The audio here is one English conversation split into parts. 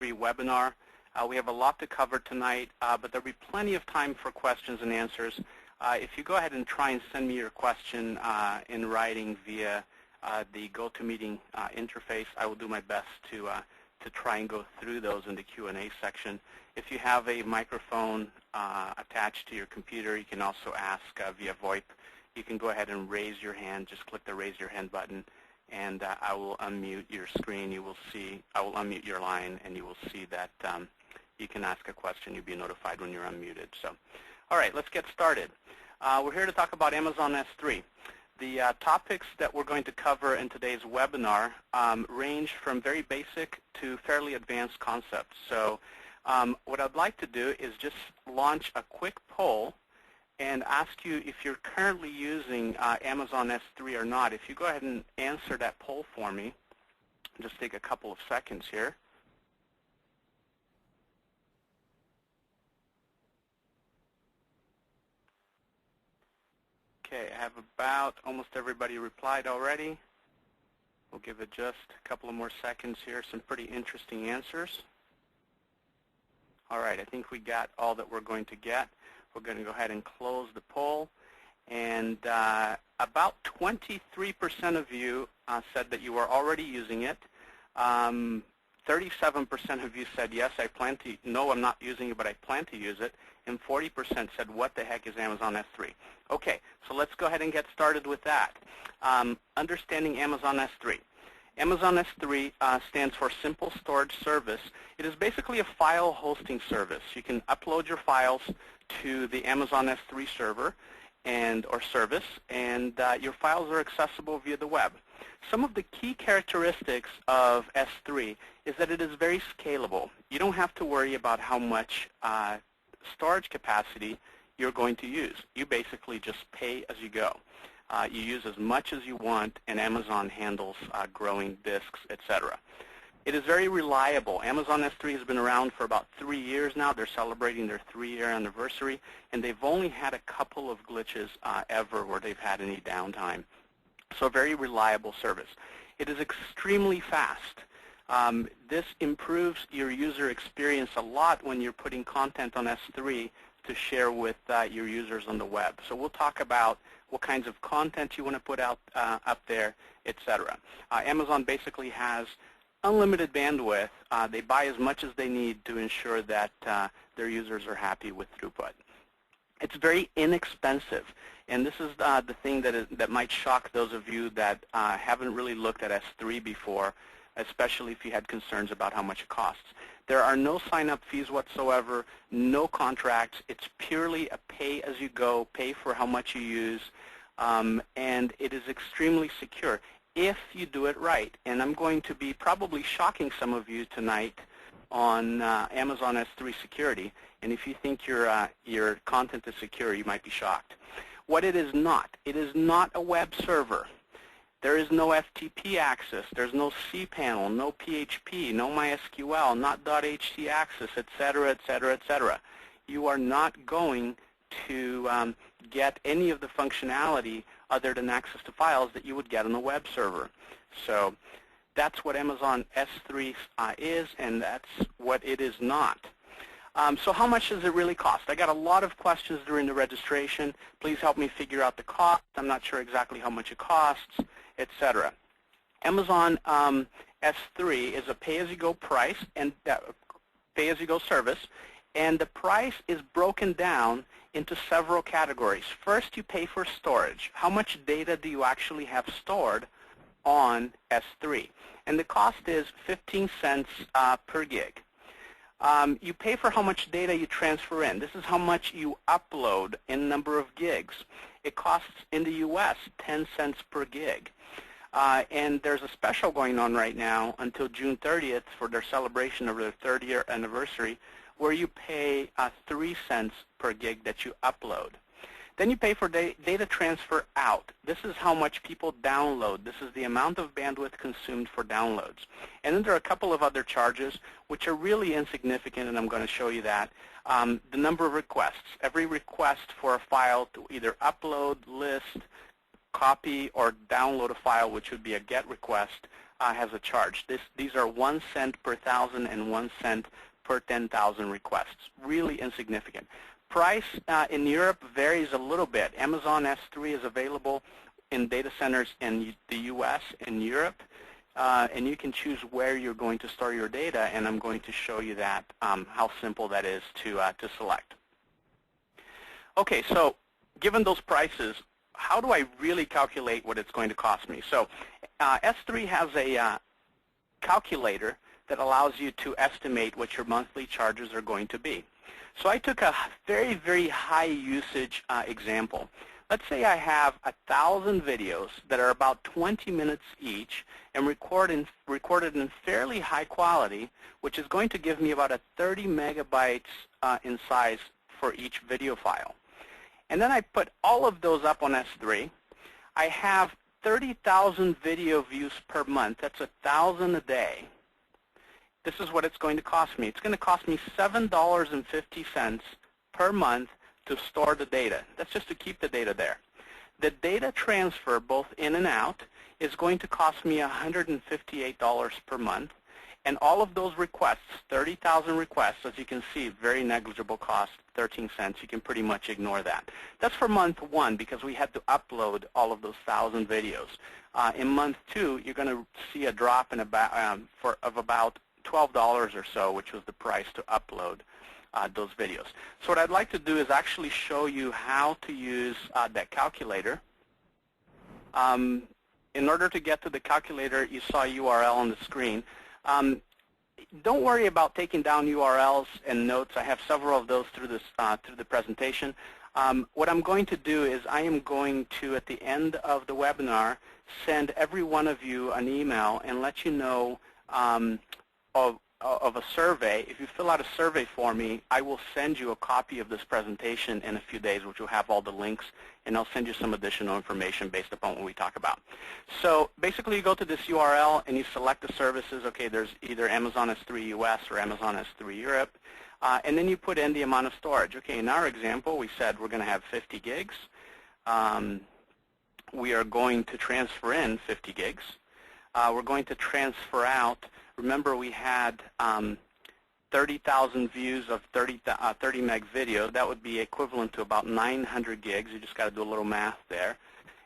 S3 webinar. We have a lot to cover tonight, but there'll be plenty of time for questions and answers. If you go ahead and try and send me your question in writing via the GoToMeeting interface, I will do my best to try and go through those in the Q&A section. If you have a microphone attached to your computer, you can also ask via VoIP. You can go ahead and raise your hand. Just click the Raise Your Hand button, and I will unmute your screen. You will see, I will unmute your line, and you will see that you can ask a question. You'll be notified when you're unmuted. So, all right, let's get started. We're here to talk about Amazon S3. The topics that we're going to cover in today's webinar range from very basic to fairly advanced concepts. So what I'd like to do is just launch a quick poll and ask you if you're currently using Amazon S3 or not. If you go ahead and answer that poll for me, just take a couple of seconds here. Okay, I have about almost everybody replied already. We'll give it just a couple of more seconds here. Some pretty interesting answers. All right, I think we got all that we're going to get. We're going to go ahead and close the poll. And about 23% of you said that you are already using it. 37% of you said, yes, I plan to, no, I'm not using it, but I plan to use it. And 40% said, what the heck is Amazon S3? Okay, so let's go ahead and get started with that. Understanding Amazon S3. Amazon S3 stands for Simple Storage Service. It is basically a file hosting service. You can upload your files to the Amazon S3 server or service, and your files are accessible via the web. Some of the key characteristics of S3 is that it is very scalable. You don't have to worry about how much storage capacity you're going to use. You basically just pay as you go. You use as much as you want, and Amazon handles growing disks, etc. It is very reliable. Amazon S3 has been around for about 3 years now. They're celebrating their 3-year anniversary, and they've only had a couple of glitches ever where they've had any downtime. So a very reliable service. It is extremely fast. This improves your user experience a lot when you're putting content on S3 to share with your users on the web. So we'll talk about what kinds of content you want to put out up there, etc. Amazon basically has unlimited bandwidth. They buy as much as they need to ensure that their users are happy with throughput. It's very inexpensive, and this is the thing that might shock those of you that haven't really looked at S3 before, especially if you had concerns about how much it costs. There are no sign-up fees whatsoever, no contracts. It's purely a pay-as-you-go, pay for how much you use, and it is extremely secure if you do it right. And I'm going to be probably shocking some of you tonight on Amazon S3 security, and if you think your content is secure, you might be shocked. What it is not a web server. There is no FTP access. There's no cPanel, no PHP, no MySQL, not .ht access, etc., etc., etc. You are not going to get any of the functionality other than access to files that you would get on a web server. So that's what Amazon S3 is, and that's what it is not. So how much does it really cost? I got a lot of questions during the registration. Please help me figure out the cost. I'm not sure exactly how much it costs, etc. Amazon S3 is a pay-as-you-go price and pay-as-you-go service, and the price is broken down into several categories. First, you pay for storage. How much data do you actually have stored on S3? And the cost is 15 cents per gig. You pay for how much data you transfer in. This is how much you upload in number of gigs. It costs in the US 10 cents per gig. And there's a special going on right now until June 30th for their celebration of their 3rd-year anniversary, where you pay 3 cents per gig that you upload. Then you pay for data transfer out. This is how much people download. This is the amount of bandwidth consumed for downloads. And then there are a couple of other charges which are really insignificant, and I'm going to show you that. The number of requests. Every request for a file to either upload, list, copy, or download a file, which would be a GET request, has a charge. These are 1 cent per 1,000 and 1 cent per 10,000 requests. Really insignificant. Price in Europe varies a little bit. Amazon S3 is available in data centers in the U.S. and Europe, and you can choose where you're going to store your data, and I'm going to show you that, how simple that is to select. Okay, so given those prices, how do I really calculate what it's going to cost me? So S3 has a calculator that allows you to estimate what your monthly charges are going to be. So I took a very, very high usage example. Let's say I have 1,000 videos that are about 20 minutes each and recorded in fairly high quality, which is going to give me about 30 megabytes in size for each video file. And then I put all of those up on S3. I have 30,000 video views per month. That's 1,000 a day. This is what it's going to cost me. It's going to cost me $7.50 per month to store the data. That's just to keep the data there. The data transfer, both in and out, is going to cost me $158 per month. And all of those requests, 30,000 requests, as you can see, very negligible cost, 13 cents. You can pretty much ignore that. That's for month 1 because we had to upload all of those 1,000 videos. In month 2, you're going to see a drop in of about $12 or so, which was the price to upload those videos. So what I'd like to do is actually show you how to use that calculator. In order to get to the calculator, you saw a URL on the screen. Don't worry about taking down URLs and notes. I have several of those through the presentation. What I'm going to do is I am going to, at the end of the webinar, send every one of you an email and let you know of a survey. If you fill out a survey for me, I will send you a copy of this presentation in a few days, which will have all the links, and I'll send you some additional information based upon what we talk about. So basically, you go to this URL and you select the services. Okay, there's either Amazon S3 US or Amazon S3 Europe, and then you put in the amount of storage. Okay, in our example, we said we're going to have 50 gigs. We are going to transfer in 50 gigs. We're going to transfer out. Remember, we had 30,000 views of 30 meg video. That would be equivalent to about 900 gigs. You just got to do a little math there.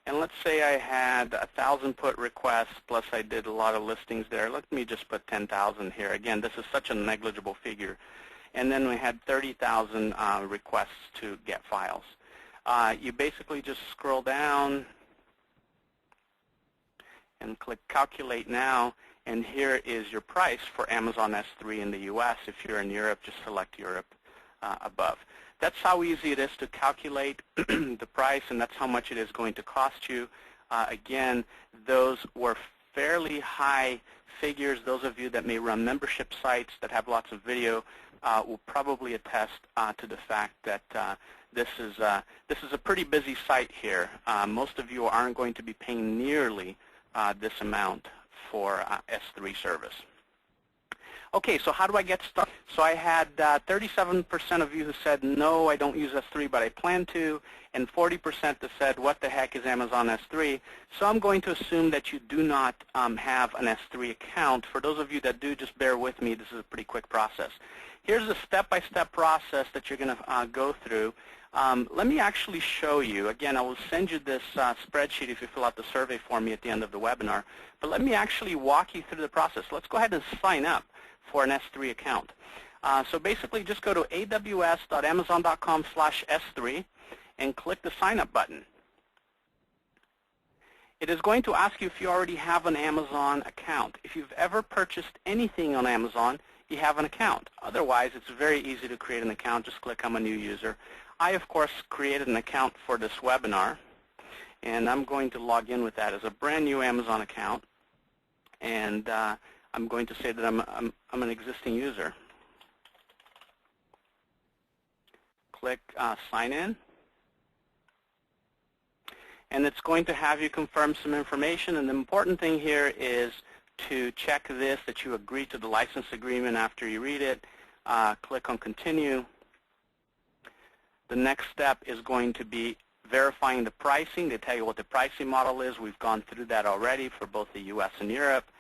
And let's say I had 1,000 put requests, plus I did a lot of listings there. Let me just put 10,000 here. Again, this is such a negligible figure. And then we had 30,000 requests to get files. You basically just scroll down and click Calculate Now. And here is your price for Amazon S3 in the U.S. If you're in Europe, just select Europe above. That's how easy it is to calculate the price, and that's how much it is going to cost you. Again, those were fairly high figures. Those of you that may run membership sites that have lots of video will probably attest to the fact that this is a pretty busy site here. Most of you aren't going to be paying nearly this amount for S3 service. Okay, so how do I get started? So I had 37% of you who said, no, I don't use S3, but I plan to, and 40% that said, what the heck is Amazon S3? So I'm going to assume that you do not have an S3 account. For those of you that do, just bear with me. This is a pretty quick process. Here's a step-by-step process that you're going to go through. Let me actually show you. Again, I will send you this spreadsheet if you fill out the survey for me at the end of the webinar. But let me actually walk you through the process. Let's go ahead and sign up for an S3 account. So basically, just go to aws.amazon.com/S3 and click the Sign Up button. It is going to ask you if you already have an Amazon account. If you've ever purchased anything on Amazon, you have an account. Otherwise, it's very easy to create an account. Just click I'm a new user. I, of course, created an account for this webinar, and I'm going to log in with that as a brand new Amazon account, and I'm going to say that I'm an existing user. Click Sign In, and it's going to have you confirm some information, and the important thing here is to check this, that you agree to the license agreement after you read it. Click on Continue. The next step is going to be verifying the pricing. They tell you what the pricing model is. We've gone through that already for both the U.S. and Europe.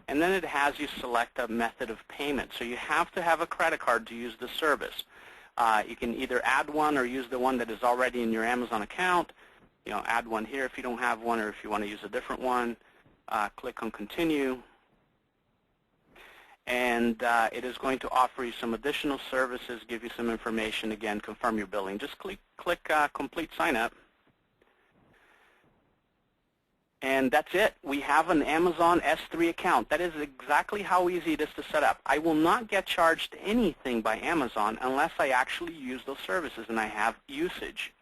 And then it has you select a method of payment. So you have to have a credit card to use the service. You can either add one or use the one that is already in your Amazon account. Add one here if you don't have one, or if you want to use a different one. Click on Continue. And it is going to offer you some additional services, give you some information, again, confirm your billing. Just click Complete Sign Up. And that's it. We have an Amazon S3 account. That is exactly how easy it is to set up. I will not get charged anything by Amazon unless I actually use those services and I have usage.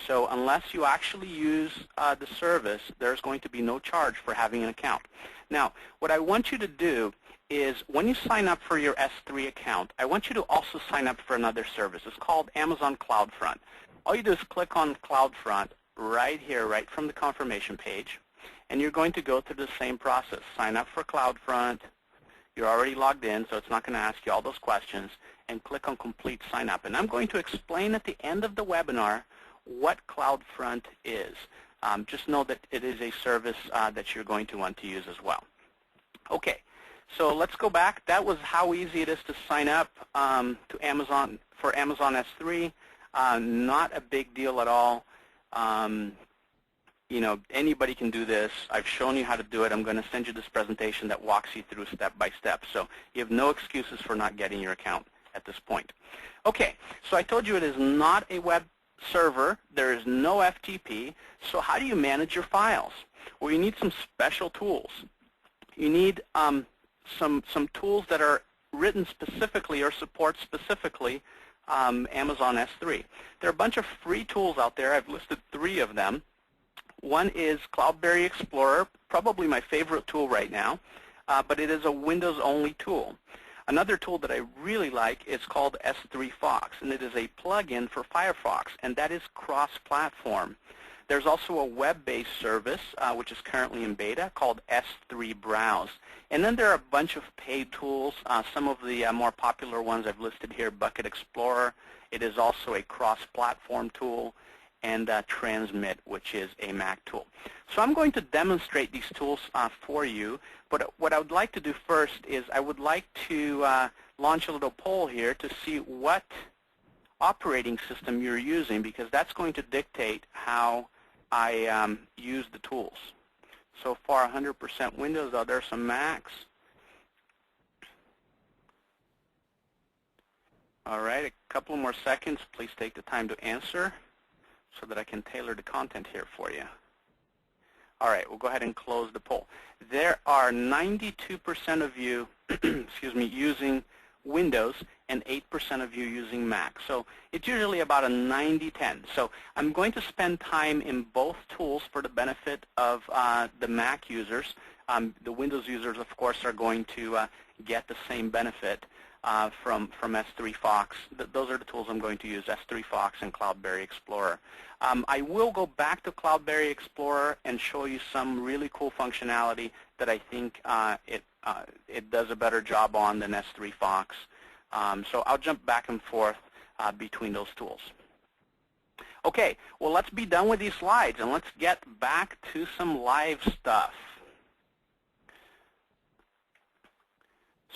So unless you actually use the service, there's going to be no charge for having an account. Now, what I want you to do is when you sign up for your S3 account, I want you to also sign up for another service. It's called Amazon CloudFront. All you do is click on CloudFront right here, right from the confirmation page. And you're going to go through the same process. Sign up for CloudFront. You're already logged in, so it's not going to ask you all those questions. And click on Complete Sign Up. And I'm going to explain at the end of the webinar what CloudFront is. Just know that it is a service that you're going to want to use as well. Okay, so let's go back. That was how easy it is to sign up to Amazon for Amazon S3. Not a big deal at all. Anybody can do this. I've shown you how to do it. I'm going to send you this presentation that walks you through step by step. So you have no excuses for not getting your account at this point. Okay, so I told you it is not a web server. There is no FTP. So how do you manage your files? Well, you need some special tools. You need some tools that are written specifically or support specifically Amazon S3. There are a bunch of free tools out there. I've listed 3 of them. One is Cloudberry Explorer, probably my favorite tool right now, but it is a Windows-only tool. Another tool that I really like is called S3 Fox, and it is a plugin for Firefox, and that is cross-platform. There's also a web-based service, which is currently in beta, called S3 Browse. And then there are a bunch of paid tools. Some of the more popular ones I've listed here, Bucket Explorer. It is also a cross-platform tool, and Transmit, which is a Mac tool. So I'm going to demonstrate these tools for you, but what I would like to do first is I would like to launch a little poll here to see what operating system you're using, because that's going to dictate how I use the tools. So far 100% Windows, though there are some Macs. All right, a couple more seconds. Please take the time to answer so that I can tailor the content here for you. All right, we'll go ahead and close the poll. There are 92% of you excuse me, using Windows and 8% of you using Mac. So it's usually about a 90-10. So I'm going to spend time in both tools for the benefit of the Mac users. The Windows users, of course, are going to get the same benefit from S3 Fox. Those are the tools I'm going to use, S3 Fox and Cloudberry Explorer. I will go back to Cloudberry Explorer and show you some really cool functionality that I think it does a better job on than S3 Fox. So I'll jump back and forth between those tools. Okay, well, let's be done with these slides and let's get back to some live stuff.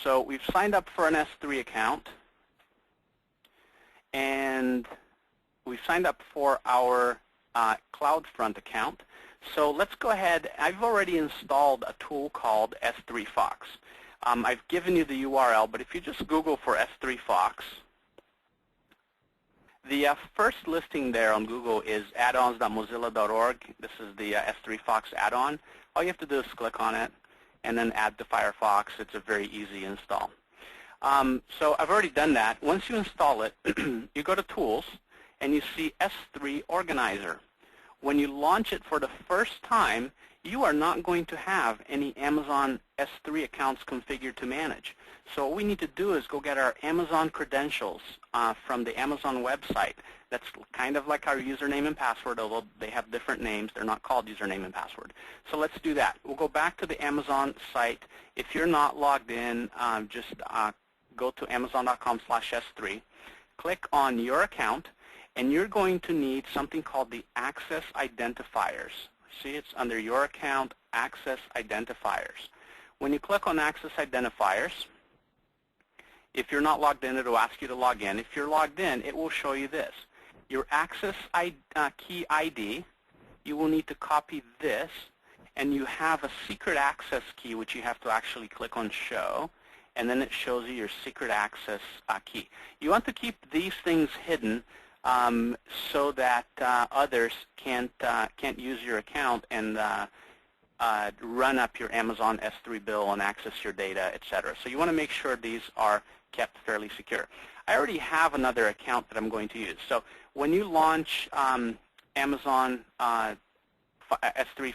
So we've signed up for an S3 account, and we've signed up for our CloudFront account. So let's go ahead. I've already installed a tool called S3 Fox. I've given you the URL, but if you just Google for S3 Fox, the first listing there on Google is addons.mozilla.org. This is the S3 Fox add-on. All you have to do is click on it and then add to Firefox. It's a very easy install. So I've already done that. Once you install it, you go to Tools, and you see S3 Organizer. When you launch it for the first time, you are not going to have any Amazon S3 accounts configured to manage. So what we need to do is go get our Amazon credentials from the Amazon website. That's kind of like our username and password, although they have different names. They're not called username and password. So let's do that. We'll go back to the Amazon site. If you're not logged in, just go to amazon.com/S3. Click on your account, and you're going to need something called the Access Identifiers. See, it's under your account, Access Identifiers. When you click on Access Identifiers, if you're not logged in, it will ask you to log in. If you're logged in, it will show you this. Your access key ID, you will need to copy this, and you have a secret access key, which you have to actually click on Show, and then it shows you your secret access key. You want to keep these things hidden so that others can't use your account and run up your Amazon S3 bill and access your data, etc. So you want to make sure these are kept fairly secure. I already have another account that I'm going to use. So when you launch Amazon S3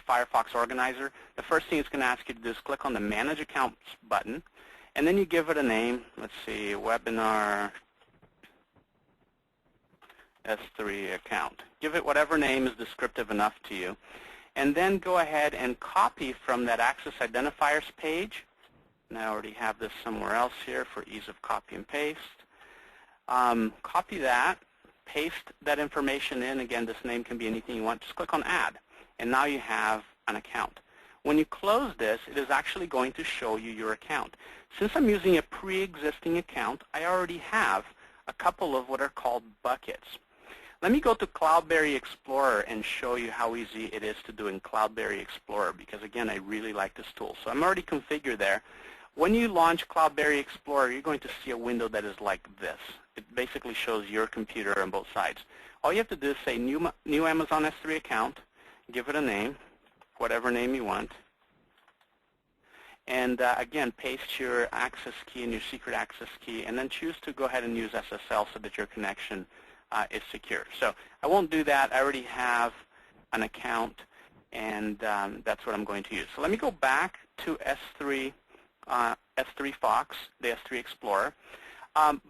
Firefox Organizer, the first thing it's going to ask you to do is click on the Manage Accounts button, and then you give it a name. Let's see, Webinar S3 account. Give it whatever name is descriptive enough to you. And then go ahead and copy from that Access Identifiers page. And I already have this somewhere else here for ease of copy and paste. Copy that, paste that information in. Again, this name can be anything you want. Just click on Add. And now you have an account. When you close this, it is actually going to show you your account. Since I'm using a pre-existing account, I already have a couple of what are called buckets. Let me go to Cloudberry Explorer and show you how easy it is to do in Cloudberry Explorer, because again, I really like this tool. So I'm already configured there. When you launch Cloudberry Explorer, you're going to see a window that is like this. It basically shows your computer on both sides. All you have to do is say new Amazon S3 account, give it a name, whatever name you want, and again, paste your access key and your secret access key, and then choose to go ahead and use SSL so that your connection is secure. So I won't do that. I already have an account, and that's what I'm going to use. So let me go back to S3 Fox, the S3 Explorer.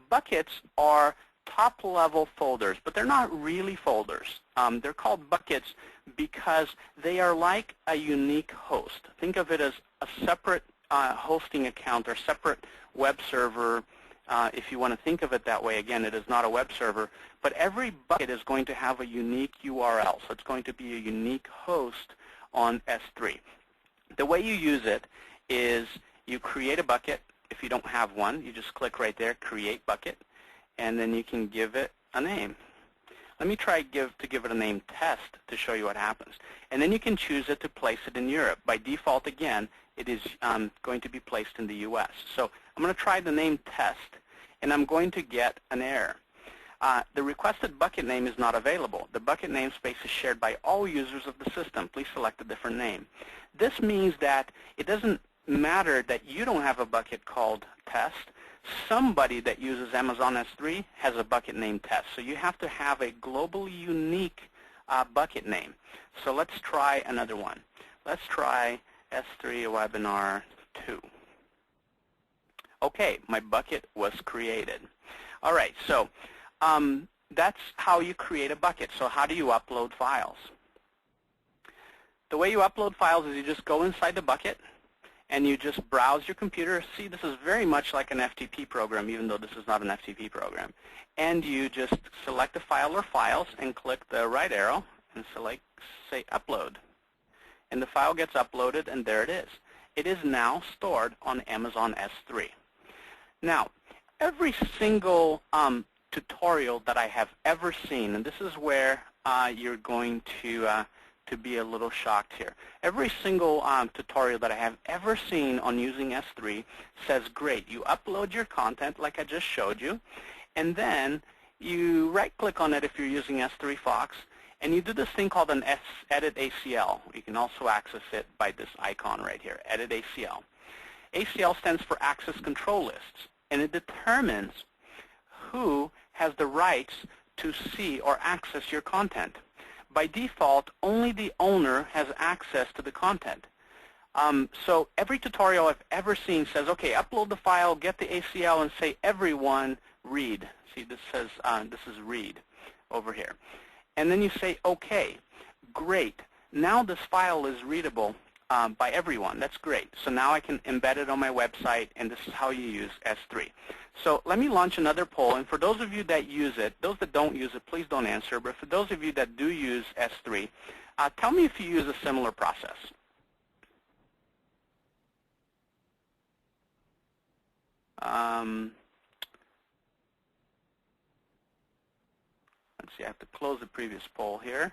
Buckets are top-level folders, but they're not really folders. They're called buckets because they are like a unique host. Think of it as a separate hosting account or separate web server. If you want to think of it that way, again, it is not a web server, but every bucket is going to have a unique URL, so it's going to be a unique host on S3. The way you use it is you create a bucket. If you don't have one, you just click right there, Create Bucket, and then you can give it a name. Let me try to give it a name Test to show you what happens. And then you can choose it to place it in Europe. By default, again, it is going to be placed in the US. So I'm going to try the name Test, and I'm going to get an error. The requested bucket name is not available. The bucket namespace is shared by all users of the system. Please select a different name. This means that it doesn't matter that you don't have a bucket called Test. Somebody that uses Amazon S3 has a bucket named Test. So you have to have a globally unique bucket name. So let's try another one. Let's try S3 Webinar 2. Okay, my bucket was created. All right, so that's how you create a bucket. So how do you upload files? The way you upload files is you just go inside the bucket, and you just browse your computer. See, this is very much like an FTP program, even though this is not an FTP program. And you just select a file or files and click the right arrow and select, say, Upload. And the file gets uploaded, and there it is. It is now stored on Amazon S3. Now, every single tutorial that I have ever seen, and this is where you're going to be a little shocked here. Every single tutorial that I have ever seen on using S3 says, great, you upload your content like I just showed you, and then you right-click on it if you're using S3 Fox, and you do this thing called an Edit ACL. You can also access it by this icon right here, Edit ACL. ACL stands for Access Control Lists, and it determines who has the rights to see or access your content. By default, only the owner has access to the content. So every tutorial I've ever seen says, okay, upload the file, get the ACL, and say, everyone, read. See, this says, this is read over here. And then you say, okay, great. Now this file is readable by everyone. That's great. So now I can embed it on my website, and this is how you use S3. So let me launch another poll, and for those of you that use it, those that don't use it, please don't answer, but for those of you that do use S3, tell me if you use a similar process. Let's see, I have to close the previous poll here.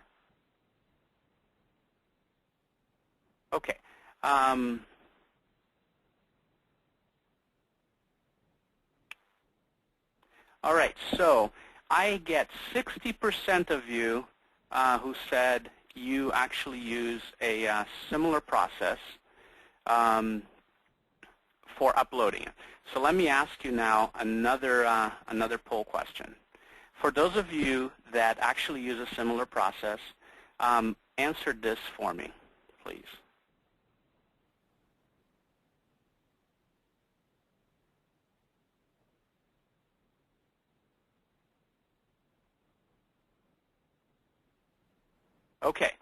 Okay. All right, so I get 60% of you who said you actually use a similar process for uploading it. So let me ask you now another poll question. For those of you that actually use a similar process, answer this for me, please. Okay,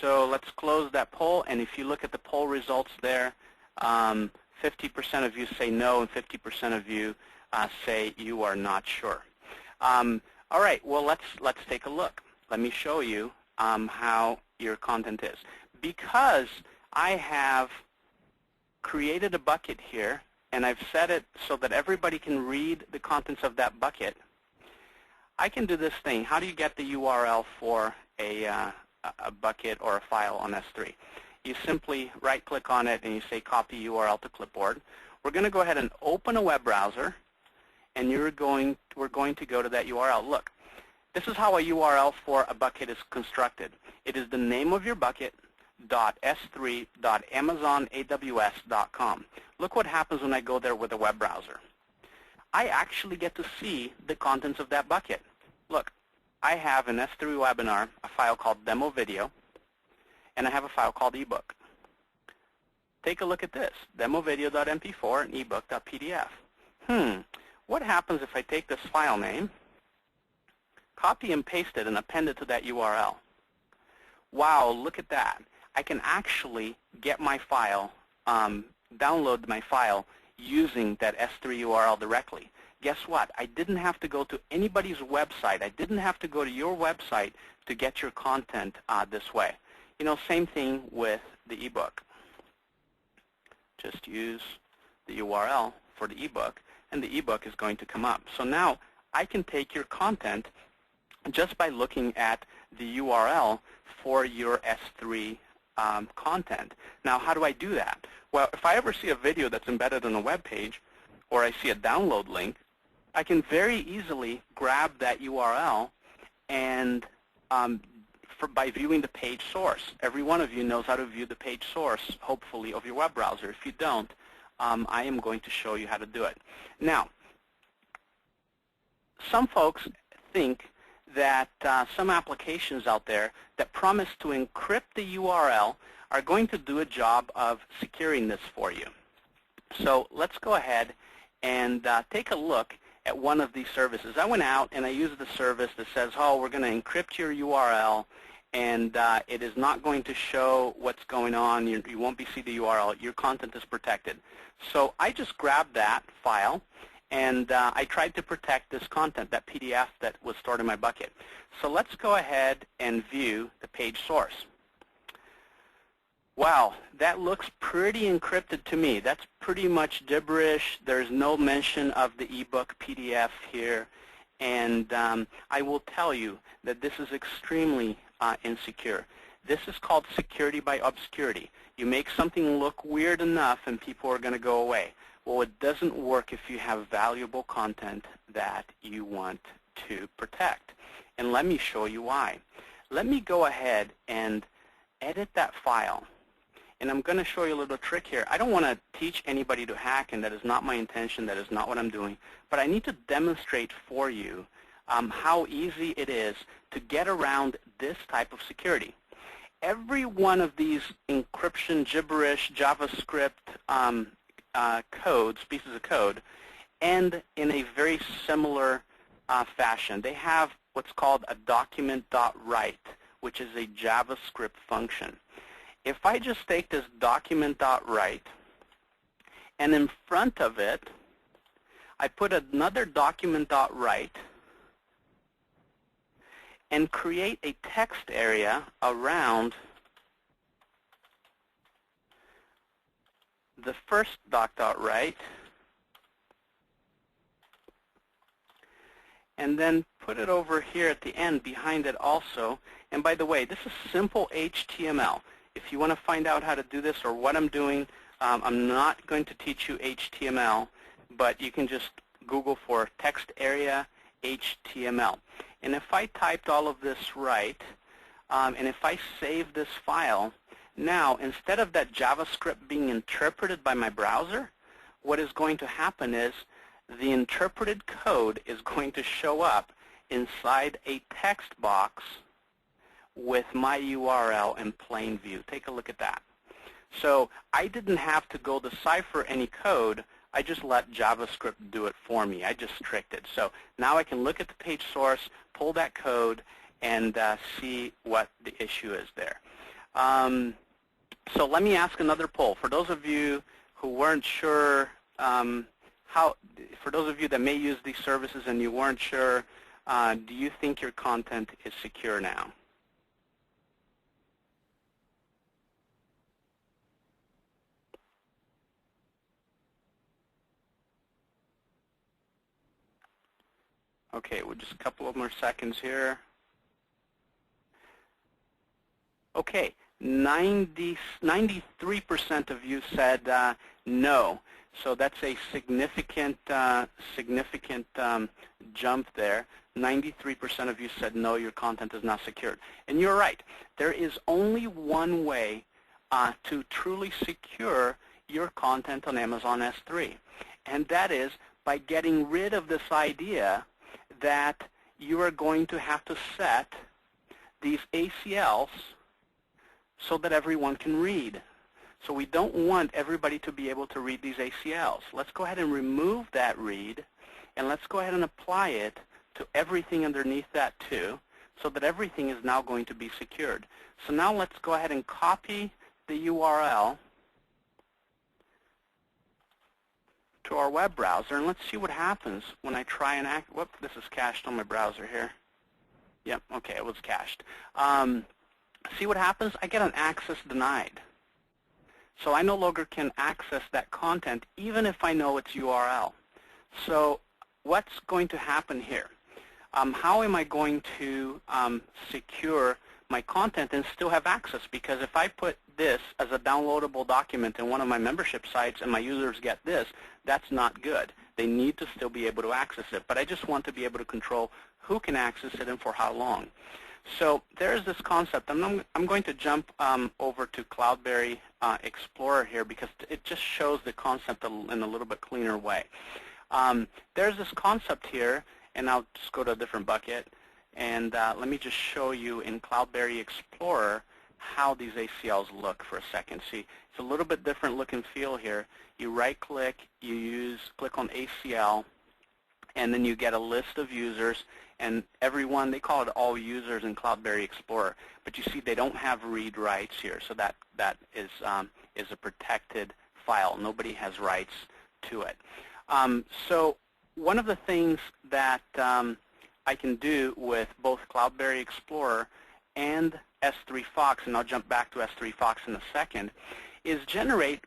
so let's close that poll, and if you look at the poll results there, 50% of you say no, and 50% of you say you are not sure. All right, well, let's take a look. Let me show you how your content is. Because I have created a bucket here, and I've set it so that everybody can read the contents of that bucket, I can do this thing. How do you get the URL for a bucket or a file on S3? You simply right-click on it and you say copy URL to clipboard. We're going to go ahead and open a web browser, and we're going to go to that URL. Look, this is how a URL for a bucket is constructed. It is the name of your bucket .s3.amazonaws.com. Look what happens when I go there with a web browser. I actually get to see the contents of that bucket. Look, I have an S3 webinar, a file called demo video, and I have a file called ebook. Take a look at this, demovideo.mp4 and ebook.pdf. What happens if I take this file name, copy and paste it, and append it to that URL? Wow, look at that. I can actually get my file, download my file using that S3 URL directly. Guess what? I didn't have to go to anybody's website. I didn't have to go to your website to get your content this way. You know, same thing with the ebook. Just use the URL for the ebook, and the ebook is going to come up. So now I can take your content just by looking at the URL for your S3 content. Now, how do I do that? Well, if I ever see a video that's embedded on a web page, or I see a download link, I can very easily grab that URL and by viewing the page source. Every one of you knows how to view the page source, hopefully, of your web browser. If you don't, I am going to show you how to do it. Now, some folks think that some applications out there that promise to encrypt the URL are going to do a job of securing this for you. So let's go ahead and take a look at one of these services. I went out and I used the service that says, oh, we're going to encrypt your URL, and it is not going to show what's going on. You won't be see the URL. Your content is protected. So I just grabbed that file, and I tried to protect this content, that PDF that was stored in my bucket. So let's go ahead and view the page source. Wow, that looks pretty encrypted to me. That's pretty much gibberish. There's no mention of the ebook PDF here. And I will tell you that this is extremely insecure. This is called security by obscurity. You make something look weird enough and people are going to go away. Well, it doesn't work if you have valuable content that you want to protect. And let me show you why. Let me go ahead and edit that file. And I'm going to show you a little trick here. I don't want to teach anybody to hack, and that is not my intention. That is not what I'm doing. But I need to demonstrate for you how easy it is to get around this type of security. Every one of these encryption, gibberish, JavaScript codes, pieces of code, end in a very similar fashion. They have what's called a document.write, which is a JavaScript function. If I just take this document.write, and in front of it, I put another document.write, and create a text area around the first doc.write, and then put it over here at the end behind it also. And by the way, this is simple HTML. If you want to find out how to do this or what I'm doing, I'm not going to teach you HTML, but you can just Google for text area HTML. And if I typed all of this right, and if I save this file, now instead of that JavaScript being interpreted by my browser, what is going to happen is the interpreted code is going to show up inside a text box with my URL in plain view. Take a look at that. So I didn't have to go decipher any code. I just let JavaScript do it for me. I just tricked it. So now I can look at the page source, pull that code, and see what the issue is there. So let me ask another poll. For those of you who weren't sure for those of you that may use these services and you weren't sure, do you think your content is secure now? Okay, well, just a couple of more seconds here. Okay, 93% of you said no. So that's a significant jump there. 93% of you said no, your content is not secured. And you're right. There is only one way to truly secure your content on Amazon S3, and that is by getting rid of this idea that you are going to have to set these ACLs so that everyone can read. So we don't want everybody to be able to read these ACLs. Let's go ahead and remove that read, and let's go ahead and apply it to everything underneath that too, so that everything is now going to be secured. So now let's go ahead and copy the URL to our web browser, and let's see what happens when I try and whoop, this is cached on my browser here. Yep, okay, it was cached. See what happens? I get an access denied. So I no longer can access that content even if I know its URL. So what's going to happen here? How am I going to secure my content and still have access? Because if I put this as a downloadable document in one of my membership sites and my users get this, that's not good. They need to still be able to access it. But I just want to be able to control who can access it and for how long. So there's this concept. I'm going to jump over to CloudBerry Explorer here because it just shows the concept in a little bit cleaner way. There's this concept here, and I'll just go to a different bucket. And let me just show you in CloudBerry Explorer how these ACLs look for a second. See, it's a little bit different look and feel here. You right-click, you click on ACL, and then you get a list of users. And everyone, they call it all users in CloudBerry Explorer. But you see they don't have read rights here, so that is a protected file. Nobody has rights to it. So one of the things that I can do with both CloudBerry Explorer and S3 Fox, and I'll jump back to S3 Fox in a second, is generate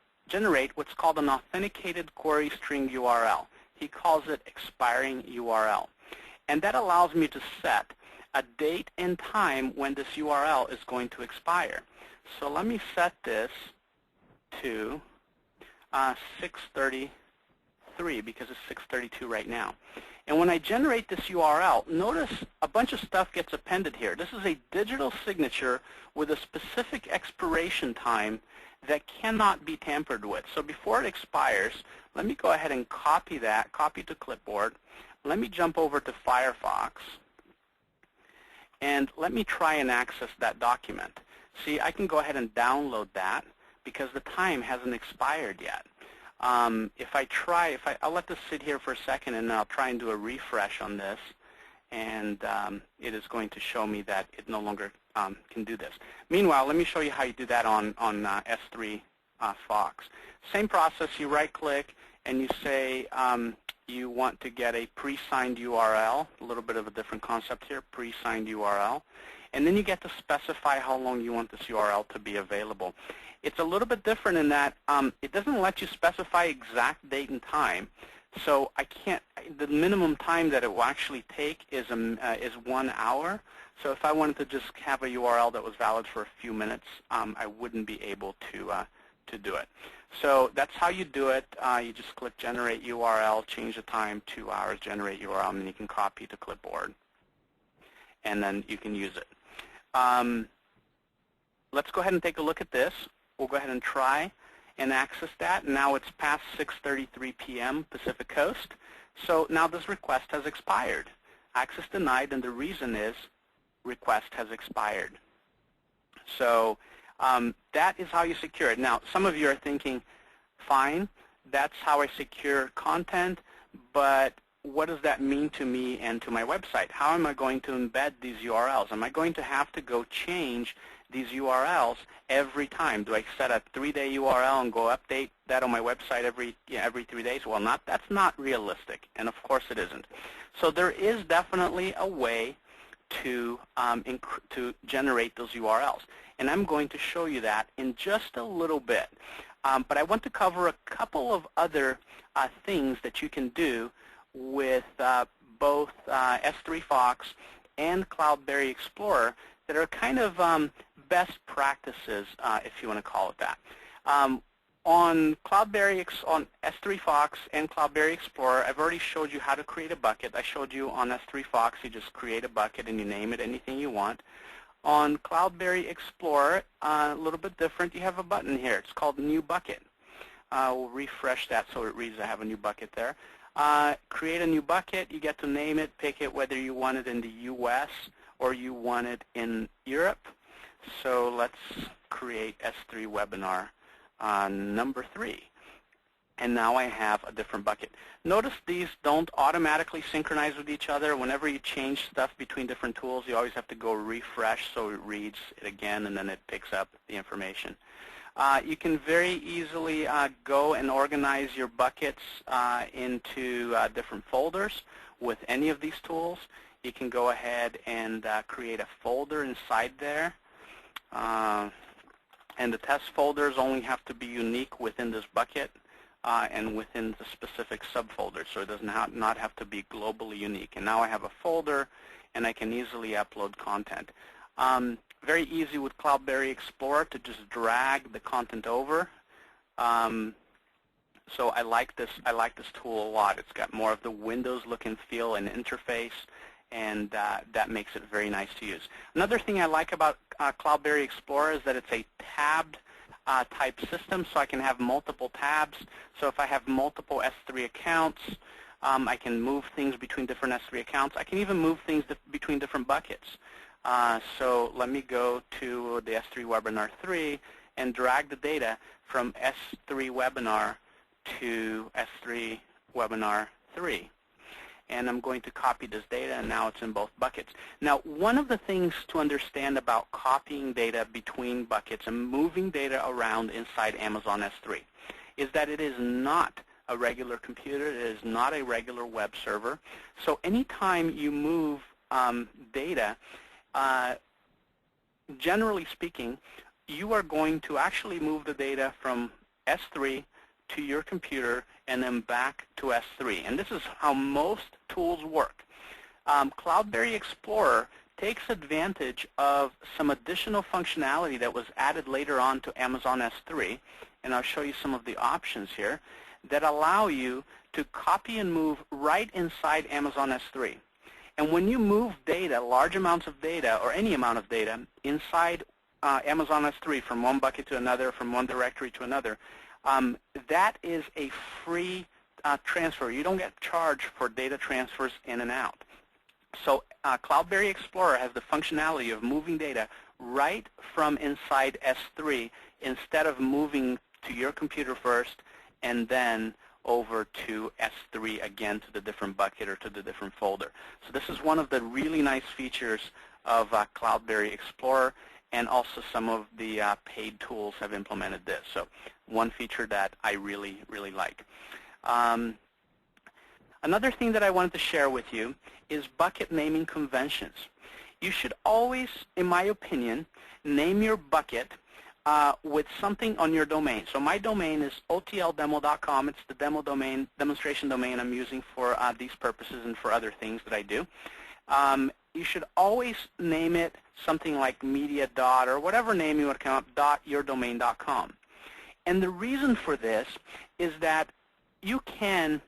what's called an authenticated query string URL. He calls it expiring URL. And that allows me to set a date and time when this URL is going to expire. So let me set this to 6:33 because it's 6:32 right now. And when I generate this URL, notice a bunch of stuff gets appended here. This is a digital signature with a specific expiration time that cannot be tampered with. So before it expires, let me go ahead and copy that, copy to clipboard. Let me jump over to Firefox, and let me try and access that document. See, I can go ahead and download that because the time hasn't expired yet. I'll let this sit here for a second, and I'll try and do a refresh on this, and it is going to show me that it no longer can do this. Meanwhile, let me show you how you do that on S3 Fox. Same process. You right-click, and you say you want to get a pre-signed URL, a little bit of a different concept here, pre-signed URL. And then you get to specify how long you want this URL to be available. It's a little bit different in that it doesn't let you specify exact date and time. So I can't. The minimum time that it will actually take is 1 hour. So if I wanted to just have a URL that was valid for a few minutes, I wouldn't be able to do it. So that's how you do it. You just click Generate URL, change the time 2 hours, generate URL, and then you can copy to clipboard, and then you can use it. Let's go ahead and take a look at this. We'll go ahead and try and access that. Now it's past 6:33 p.m. Pacific Coast. So now this request has expired. Access denied, and the reason is request has expired. So that is how you secure it. Now, some of you are thinking, fine, that's how I secure content, but what does that mean to me and to my website? How am I going to embed these URLs? Am I going to have to go change these URLs every time? Do I set a 3-day URL and go update that on my website every 3 days? Well, that's not realistic, and of course it isn't. So there is definitely a way to generate those URLs, and I'm going to show you that in just a little bit. But I want to cover a couple of other things that you can do with both S3 Fox and CloudBerry Explorer that are kind of best practices, if you want to call it that. On S3 Fox and CloudBerry Explorer, I've already showed you how to create a bucket. I showed you on S3 Fox, you just create a bucket and you name it anything you want. On CloudBerry Explorer, a little bit different. You have a button here. It's called New Bucket. We'll refresh that so it reads I have a new bucket there. Create a new bucket. You get to name it, pick it, whether you want it in the US or you want it in Europe. So let's create S3 webinar number 3. And now I have a different bucket. Notice these don't automatically synchronize with each other. Whenever you change stuff between different tools, you always have to go refresh so it reads it again and then it picks up the information. You can very easily go and organize your buckets into different folders with any of these tools. You can go ahead and create a folder inside there. And the test folders only have to be unique within this bucket and within the specific subfolder, so it does not have to be globally unique. And now I have a folder, and I can easily upload content. Very easy with CloudBerry Explorer to just drag the content over. So I like this tool a lot. It's got more of the Windows look and feel and interface, and that makes it very nice to use. Another thing I like about CloudBerry Explorer is that it's a tabbed type system, so I can have multiple tabs. So if I have multiple S3 accounts, I can move things between different S3 accounts. I can even move things between different buckets. So let me go to the S3 Webinar 3 and drag the data from S3 Webinar to S3 Webinar 3. And I'm going to copy this data, and now it's in both buckets. Now, one of the things to understand about copying data between buckets and moving data around inside Amazon S3 is that it is not a regular computer. It is not a regular web server. So anytime you move data, generally speaking, you are going to actually move the data from S3 to your computer and then back to S3. And this is how most tools work. CloudBerry Explorer takes advantage of some additional functionality that was added later on to Amazon S3, and I'll show you some of the options here that allow you to copy and move right inside Amazon S3. And when you move data, large amounts of data, or any amount of data, inside Amazon S3 from one bucket to another, from one directory to another, that is a free transfer. You don't get charged for data transfers in and out. So CloudBerry Explorer has the functionality of moving data right from inside S3 instead of moving to your computer first and then over to S3 again to the different bucket or to the different folder. So this is one of the really nice features of CloudBerry Explorer, and also some of the paid tools have implemented this. So one feature that I really, really like. Another thing that I wanted to share with you is bucket naming conventions. You should always, in my opinion, name your bucket with something on your domain. So my domain is otldemo.com. It's the demo domain, demonstration domain I'm using for these purposes and for other things that I do. You should always name it something like media dot or whatever name you want to come up, .yourdomain.com. And the reason for this is that you can,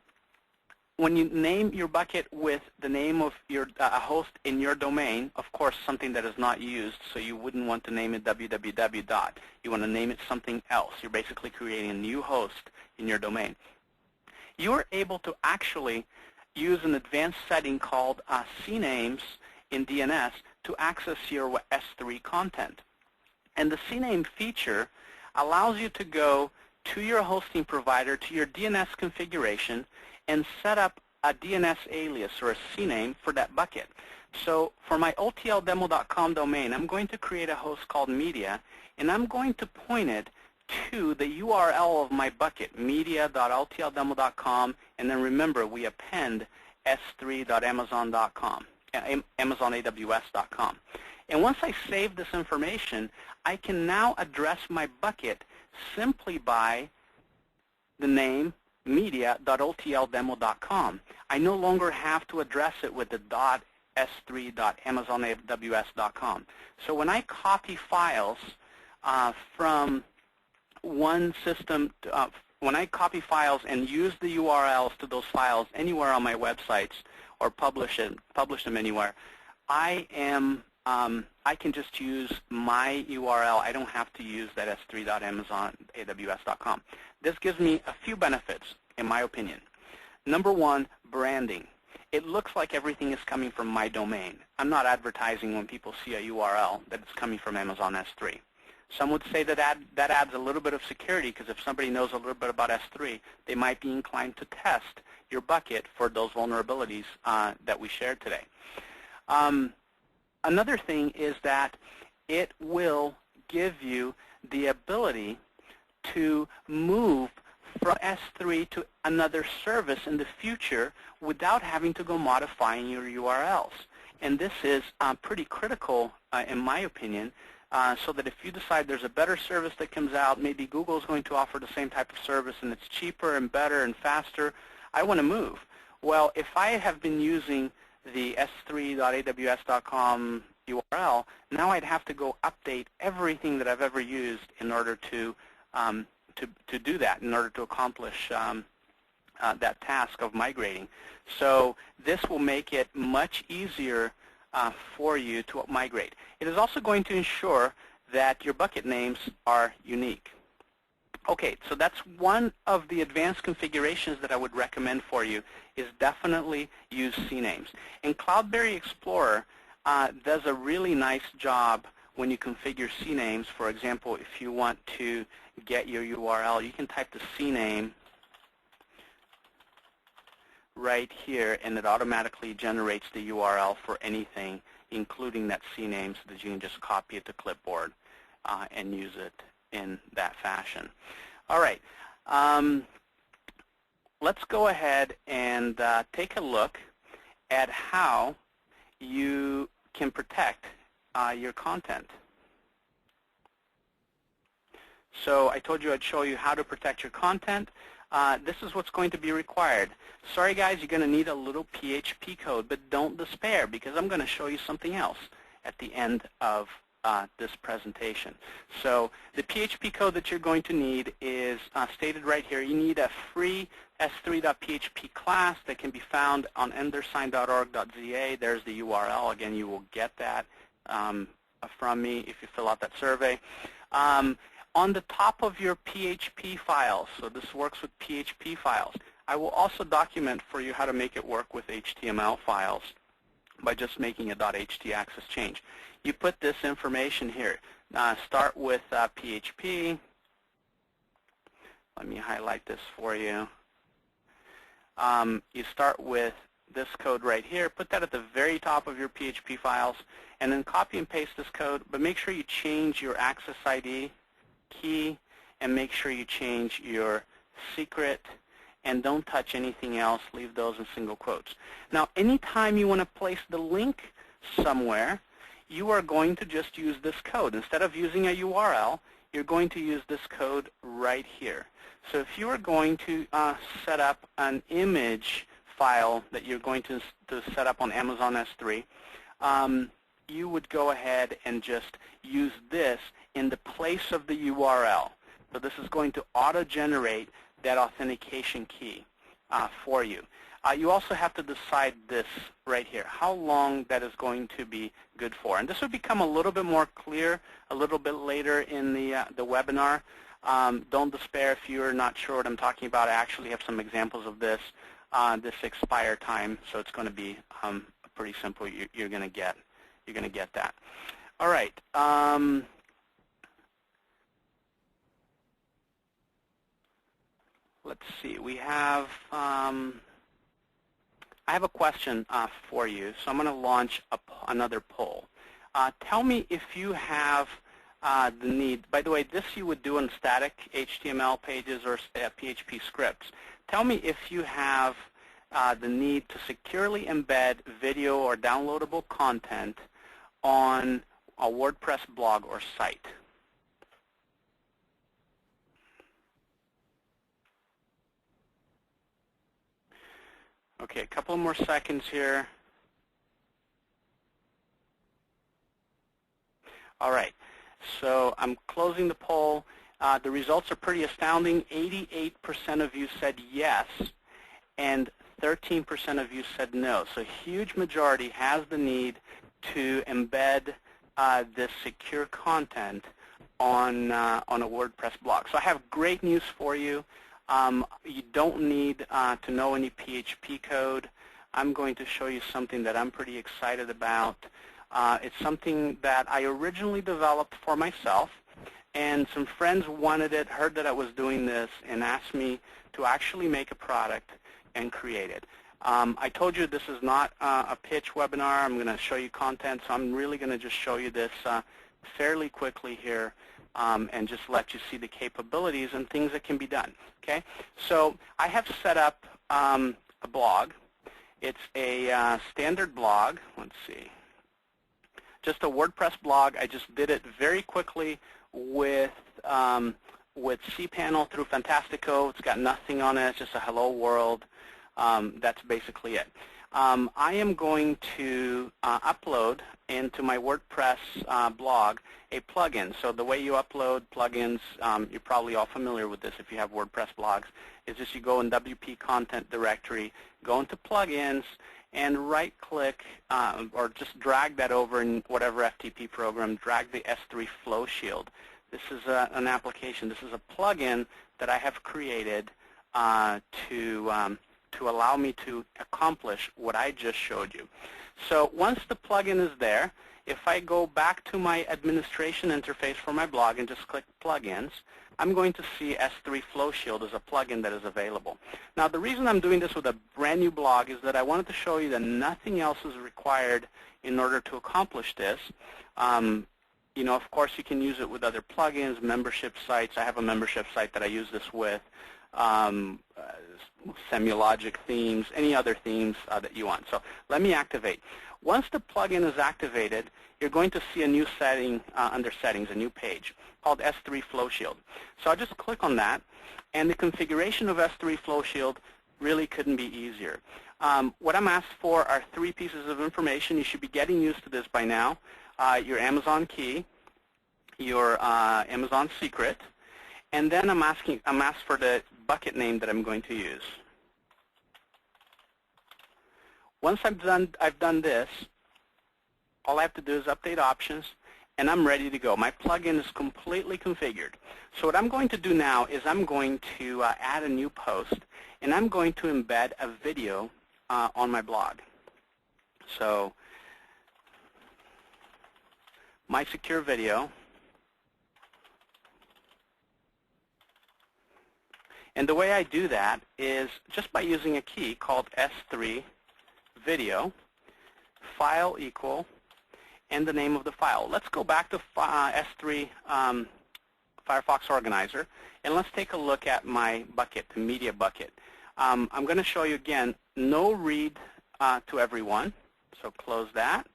when you name your bucket with the name of your host in your domain, of course something that is not used, so you wouldn't want to name it www dot. You want to name it something else. You're basically creating a new host in your domain. You are able to actually use an advanced setting called CNAMEs in DNS to access your S3 content. And the CNAME feature allows you to go to your hosting provider, to your DNS configuration, and set up a DNS alias or a CNAME for that bucket. So for my otldemo.com domain, I'm going to create a host called media, and I'm going to point it to the URL of my bucket, media.otldemo.com, and then remember we append s3.amazon.com, AmazonAWS.com. And once I save this information, I can now address my bucket simply by the name media.otldemo.com. I no longer have to address it with the .s3.amazonaws.com. So when I copy files from one system, when I copy files and use the URLs to those files anywhere on my websites or publish them anywhere, I can just use my URL. I don't have to use that s3.amazonaws.com. This gives me a few benefits, in my opinion. Number one, branding. It looks like everything is coming from my domain. I'm not advertising when people see a URL that it's coming from Amazon S3. Some would say that that adds a little bit of security, because if somebody knows a little bit about S3, they might be inclined to test your bucket for those vulnerabilities that we shared today. Another thing is that it will give you the ability to move from S3 to another service in the future without having to go modifying your URLs. And this is pretty critical, in my opinion, so that if you decide there's a better service that comes out, maybe Google is going to offer the same type of service and it's cheaper and better and faster, I want to move. Well, if I have been using the s3.aws.com URL, now I'd have to go update everything that I've ever used in order to do that, in order to accomplish that task of migrating. So this will make it much easier for you to migrate. It is also going to ensure that your bucket names are unique. Okay, so that's one of the advanced configurations that I would recommend for you, is definitely use CNAMEs. And Cloudberry Explorer does a really nice job when you configure CNAMEs. For example, if you want to get your URL, you can type the CNAME right here, and it automatically generates the URL for anything, including that CNAME, so that you can just copy it to clipboard and use it in that fashion. All right, let's go ahead and take a look at how you can protect your content. So I told you I'd show you how to protect your content. This is what's going to be required. Sorry guys, you're going to need a little PHP code, but don't despair, because I'm going to show you something else at the end of this presentation. So the PHP code that you're going to need is stated right here. You need a free s3.php class that can be found on endersign.org.za. There's the URL. Again, you will get that from me if you fill out that survey. On the top of your PHP files, so this works with PHP files, I will also document for you how to make it work with HTML files by just making a .htaccess change. You put this information here. Start with PHP. Let me highlight this for you. You start with this code right here. Put that at the very top of your PHP files, and then copy and paste this code, but make sure you change your access ID key, and make sure you change your secret, and don't touch anything else. Leave those in single quotes. Now, anytime you want to place the link somewhere, you are going to just use this code. Instead of using a URL, you're going to use this code right here. So if you are going to set up an image file that you're going to set up on Amazon S3, you would go ahead and just use this in the place of the URL. So this is going to auto-generate that authentication key for you. You also have to decide this right here, how long that is going to be good for. And this will become a little bit more clear a little bit later in the webinar. Don't despair if you're not sure what I'm talking about. I actually have some examples of this expire time, so it's going to be pretty simple. You're going to get that. All right. Let's see. We have I have a question for you, so I'm going to launch another poll. Tell me if you have the need. By the way, this you would do in static HTML pages or PHP scripts. Tell me if you have the need to securely embed video or downloadable content on a WordPress blog or site. Okay, a couple more seconds here. All right, so I'm closing the poll. The results are pretty astounding. 88% of you said yes, and 13% of you said no. So a huge majority has the need to embed this secure content on a WordPress blog. So I have great news for you. You don't need to know any PHP code. I'm going to show you something that I'm pretty excited about. It's something that I originally developed for myself, and some friends wanted it, heard that I was doing this, and asked me to actually make a product and create it. I told you this is not a pitch webinar. I'm going to show you content, so I'm really going to just show you this fairly quickly here. And just let you see the capabilities and things that can be done. Okay, so I have set up a blog. It's a standard blog. Let's see, just a WordPress blog. I just did it very quickly with cPanel through Fantastico. It's got nothing on it. It's just a hello world. That's basically it. I am going to upload into my WordPress blog a plugin. So the way you upload plugins, you're probably all familiar with this if you have WordPress blogs, is just you go in WP Content Directory, go into Plugins, and right-click or just drag that over in whatever FTP program, drag the S3 Flow Shield. This is an application. This is a plugin that I have created to allow me to accomplish what I just showed you. So once the plugin is there, if I go back to my administration interface for my blog and just click Plugins, I'm going to see S3 Flow Shield as a plugin that is available. Now, the reason I'm doing this with a brand new blog is that I wanted to show you that nothing else is required in order to accomplish this. You know, of course, you can use it with other plugins, membership sites. I have a membership site that I use this with. Semiologic themes, any other themes that you want. So let me activate. Once the plugin is activated, you're going to see a new setting under Settings, a new page called S3 Flow Shield. So I'll just click on that, and the configuration of S3 Flow Shield really couldn't be easier. What I'm asked for are 3 pieces of information. You should be getting used to this by now. Your Amazon key, your Amazon secret, and then I'm asked for the bucket name that I'm going to use. Once I've done this, all I have to do is update options, and I'm ready to go. My plugin is completely configured. So what I'm going to do now is I'm going to add a new post, and I'm going to embed a video on my blog. So my secure video. And the way I do that is just by using a key called S3 video, file equal, and the name of the file. Let's go back to S3 Firefox Organizer, and let's take a look at my bucket, the media bucket. I'm going to show you again, no read to everyone, so close that.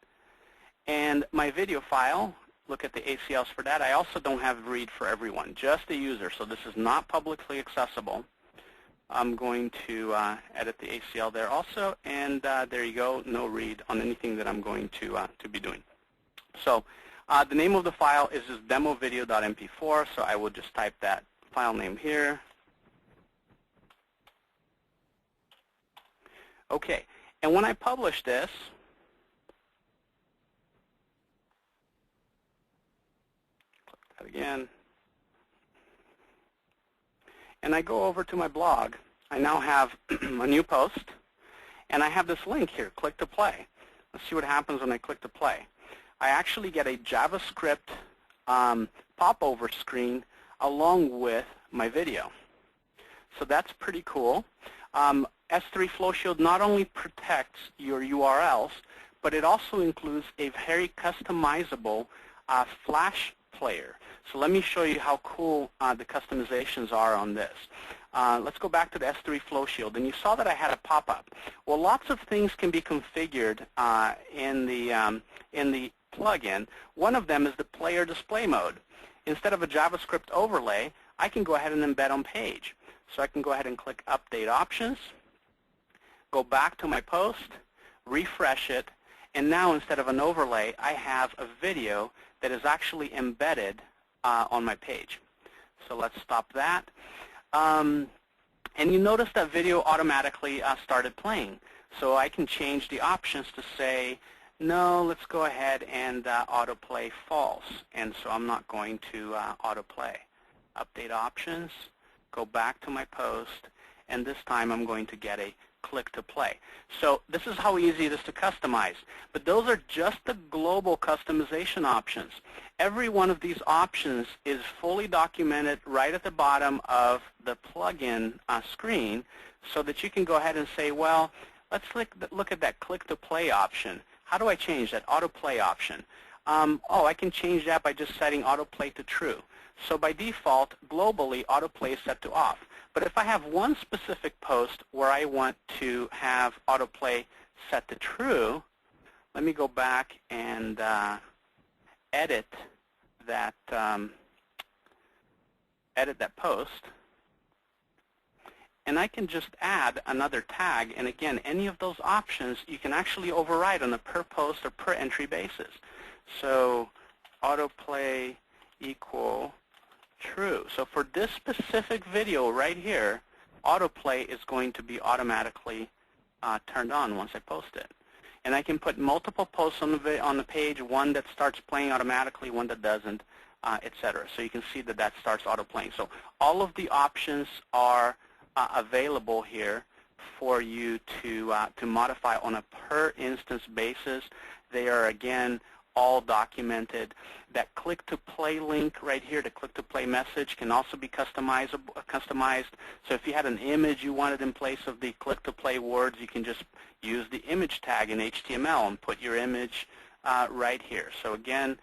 And my video file, look at the ACLs for that. I also don't have read for everyone, just the user. So this is not publicly accessible. I'm going to edit the ACL there also, and there you go, no read on anything that I'm going to be doing. So the name of the file is just demovideo.mp4, so I will just type that file name here. Okay, and when I publish this, click that again, and I go over to my blog, I now have a new post, and I have this link here, click to play. Let's see what happens when I click to play. I actually get a JavaScript popover screen along with my video. So that's pretty cool. S3 Flow Shield not only protects your URLs, but it also includes a very customizable Flash player. So let me show you how cool the customizations are on this. Let's go back to the S3 Flow Shield, and you saw that I had a pop-up. Well, lots of things can be configured in the plugin. One of them is the player display mode. Instead of a JavaScript overlay, I can go ahead and embed on page. So I can go ahead and click Update Options, go back to my post, refresh it, and now instead of an overlay, I have a video that is actually embedded on my page. So let's stop that. And you notice that video automatically started playing. So I can change the options to say, no, let's go ahead and autoplay false. And so I'm not going to autoplay. Update options, go back to my post, and this time I'm going to get a click to play. So this is how easy it is to customize. But those are just the global customization options. Every one of these options is fully documented right at the bottom of the plugin screen so that you can go ahead and say, well, let's look at that click to play option. How do I change that autoplay option? Oh, I can change that by just setting autoplay to true. So by default, globally, autoplay is set to off. But if I have one specific post where I want to have autoplay set to true, let me go back and edit that post. And I can just add another tag. And again, any of those options you can actually override on a per post or per entry basis. So autoplay equal true. So for this specific video right here, autoplay is going to be automatically turned on once I post it. And I can put multiple posts on the page, one that starts playing automatically, one that doesn't, etc. So you can see that that starts auto-playing. So all of the options are available here for you to modify on a per instance basis. They are, again, all documented. That click-to-play link right here, the click-to-play message, can also be customized. So if you had an image you wanted in place of the click-to-play words, you can just use the image tag in HTML and put your image right here. So again,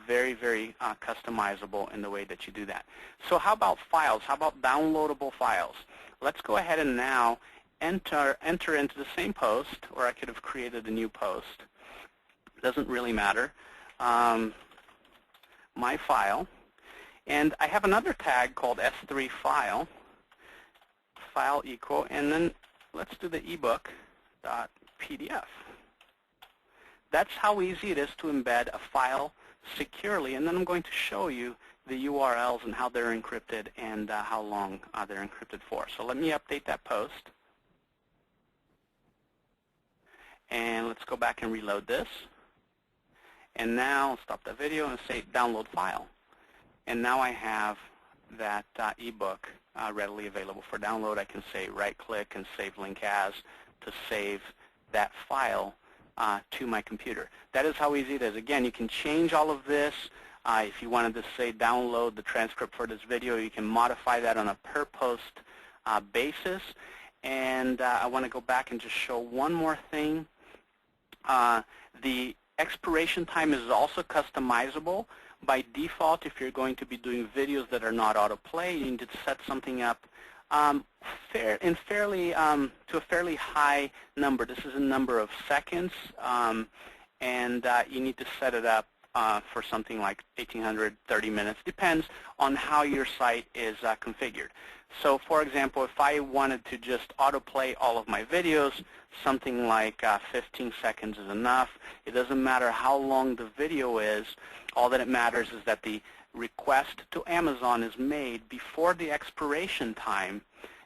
very, very customizable in the way that you do that. So how about files? How about downloadable files? Let's go ahead and now enter into the same post, or I could have created a new post. Doesn't really matter. My file. And I have another tag called S3 file, file equal, and then let's do the ebook.pdf. That's how easy it is to embed a file securely, and then I'm going to show you the URLs and how they're encrypted and how long they're encrypted for. So let me update that post. And let's go back and reload this. And now I'll stop the video and say download file. And now I have that ebook readily available for download. I can say right-click and save link as to save that file to my computer. That is how easy it is. Again, you can change all of this. If you wanted to say download the transcript for this video, you can modify that on a per post basis. And I want to go back and just show one more thing. The expiration time is also customizable. By default, if you're going to be doing videos that are not autoplay, you need to set something up to a fairly high number. This is a number of seconds, and you need to set it up for something like 1,800, 30 minutes. Depends on how your site is configured. So, for example, if I wanted to just autoplay all of my videos, something like 15 seconds is enough. It doesn't matter how long the video is. All that it matters is that the request to Amazon is made before the expiration time,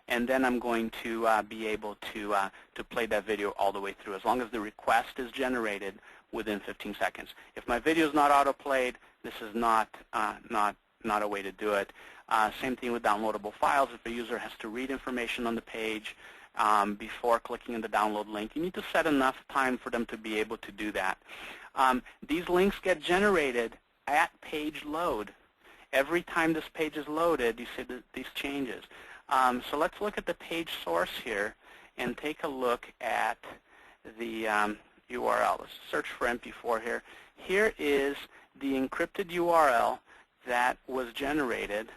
and then I'm going to be able to play that video all the way through, as long as the request is generated within 15 seconds. If my video is not autoplayed, this is not a way to do it. Same thing with downloadable files. If a user has to read information on the page before clicking on the download link, you need to set enough time for them to be able to do that. These links get generated at page load. Every time this page is loaded, you see these changes. So let's look at the page source here and take a look at the URL. Let's search for MP4 here. Here is the encrypted URL that was generated.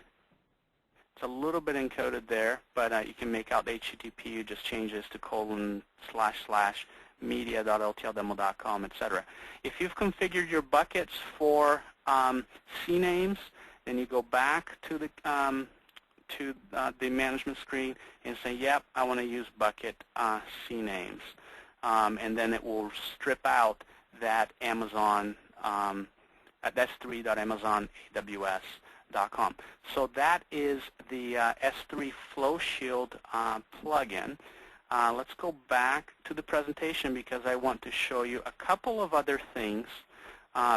It's a little bit encoded there, but you can make out the HTTP. You just change this to ://media.ltldemo.com, etc. If you've configured your buckets for CNAMEs, then you go back to the management screen and say, yep, I want to use bucket CNAMEs. And then it will strip out that Amazon, that's s3.amazonaws.com. So that is the S3 Flow Shield plugin. Let's go back to the presentation because I want to show you a couple of other things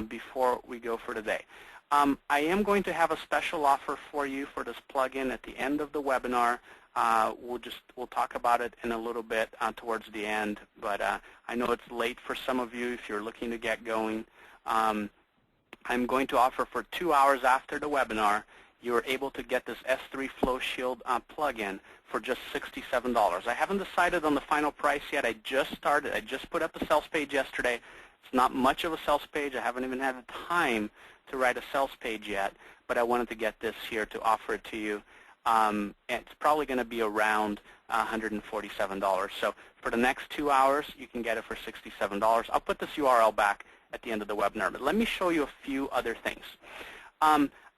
before we go for today. I am going to have a special offer for you for this plugin at the end of the webinar. We'll talk about it in a little bit towards the end, but I know it's late for some of you if you're looking to get going. I'm going to offer for 2 hours after the webinar, you're able to get this S3 Flow Shield plugin for just $67. I haven't decided on the final price yet. I just started. I just put up the sales page yesterday. It's not much of a sales page. I haven't even had the time to write a sales page yet, but I wanted to get this here to offer it to you. It's probably going to be around $147. So for the next 2 hours, you can get it for $67. I'll put this URL back at the end of the webinar, but let me show you a few other things.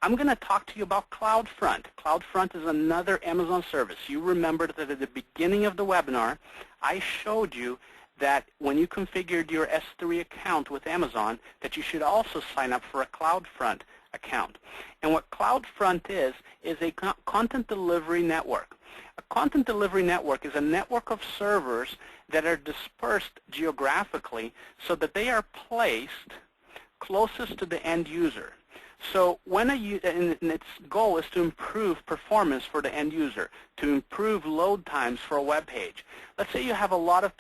I'm going to talk to you about CloudFront. CloudFront is another Amazon service. You remembered that at the beginning of the webinar, I showed you that when you configured your S3 account with Amazon, that you should also sign up for a CloudFront account. And what CloudFront is a content delivery network. A content delivery network is a network of servers that are dispersed geographically so that they are placed closest to the end user. So when and its goal is to improve performance for the end user, to improve load times for a web page. Let's say you have a lot of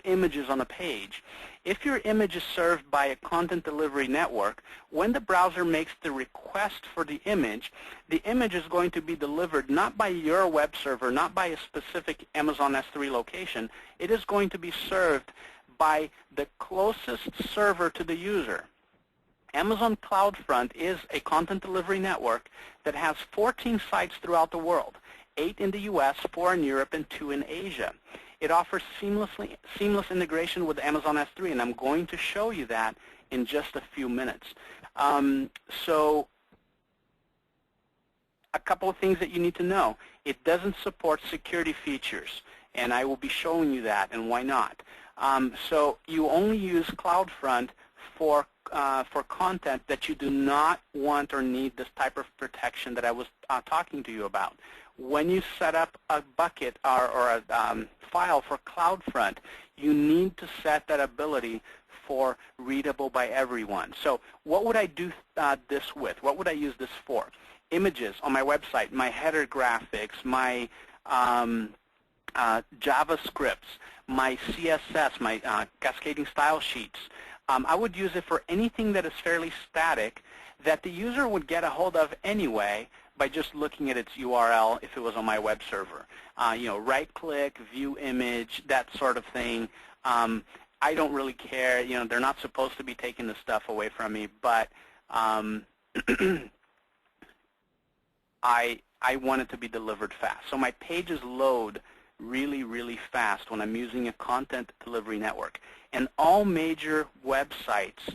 images on a page. If your image is served by a content delivery network, when the browser makes the request for the image is going to be delivered not by your web server, not by a specific Amazon S3 location. It is going to be served by the closest server to the user. Amazon CloudFront is a content delivery network that has 14 sites throughout the world, 8 in the US, 4 in Europe, and 2 in Asia. It offers seamless integration with Amazon S3, and I'm going to show you that in just a few minutes. So a couple of things that you need to know. It doesn't support security features, and I will be showing you that, and why not. So you only use CloudFront for content that you do not want or need this type of protection that I was talking to you about. When you set up a bucket or a file for CloudFront, you need to set that ability for readable by everyone. So what would I do this with? What would I use this for? Images on my website, my header graphics, my JavaScripts, my CSS, my cascading style sheets. I would use it for anything that is fairly static that the user would get a hold of anyway by just looking at its URL if it was on my web server. Right-click, view image, that sort of thing. I don't really care. They're not supposed to be taking the stuff away from me, but I want it to be delivered fast. So my pages load really, really fast when I'm using a content delivery network. And all major websites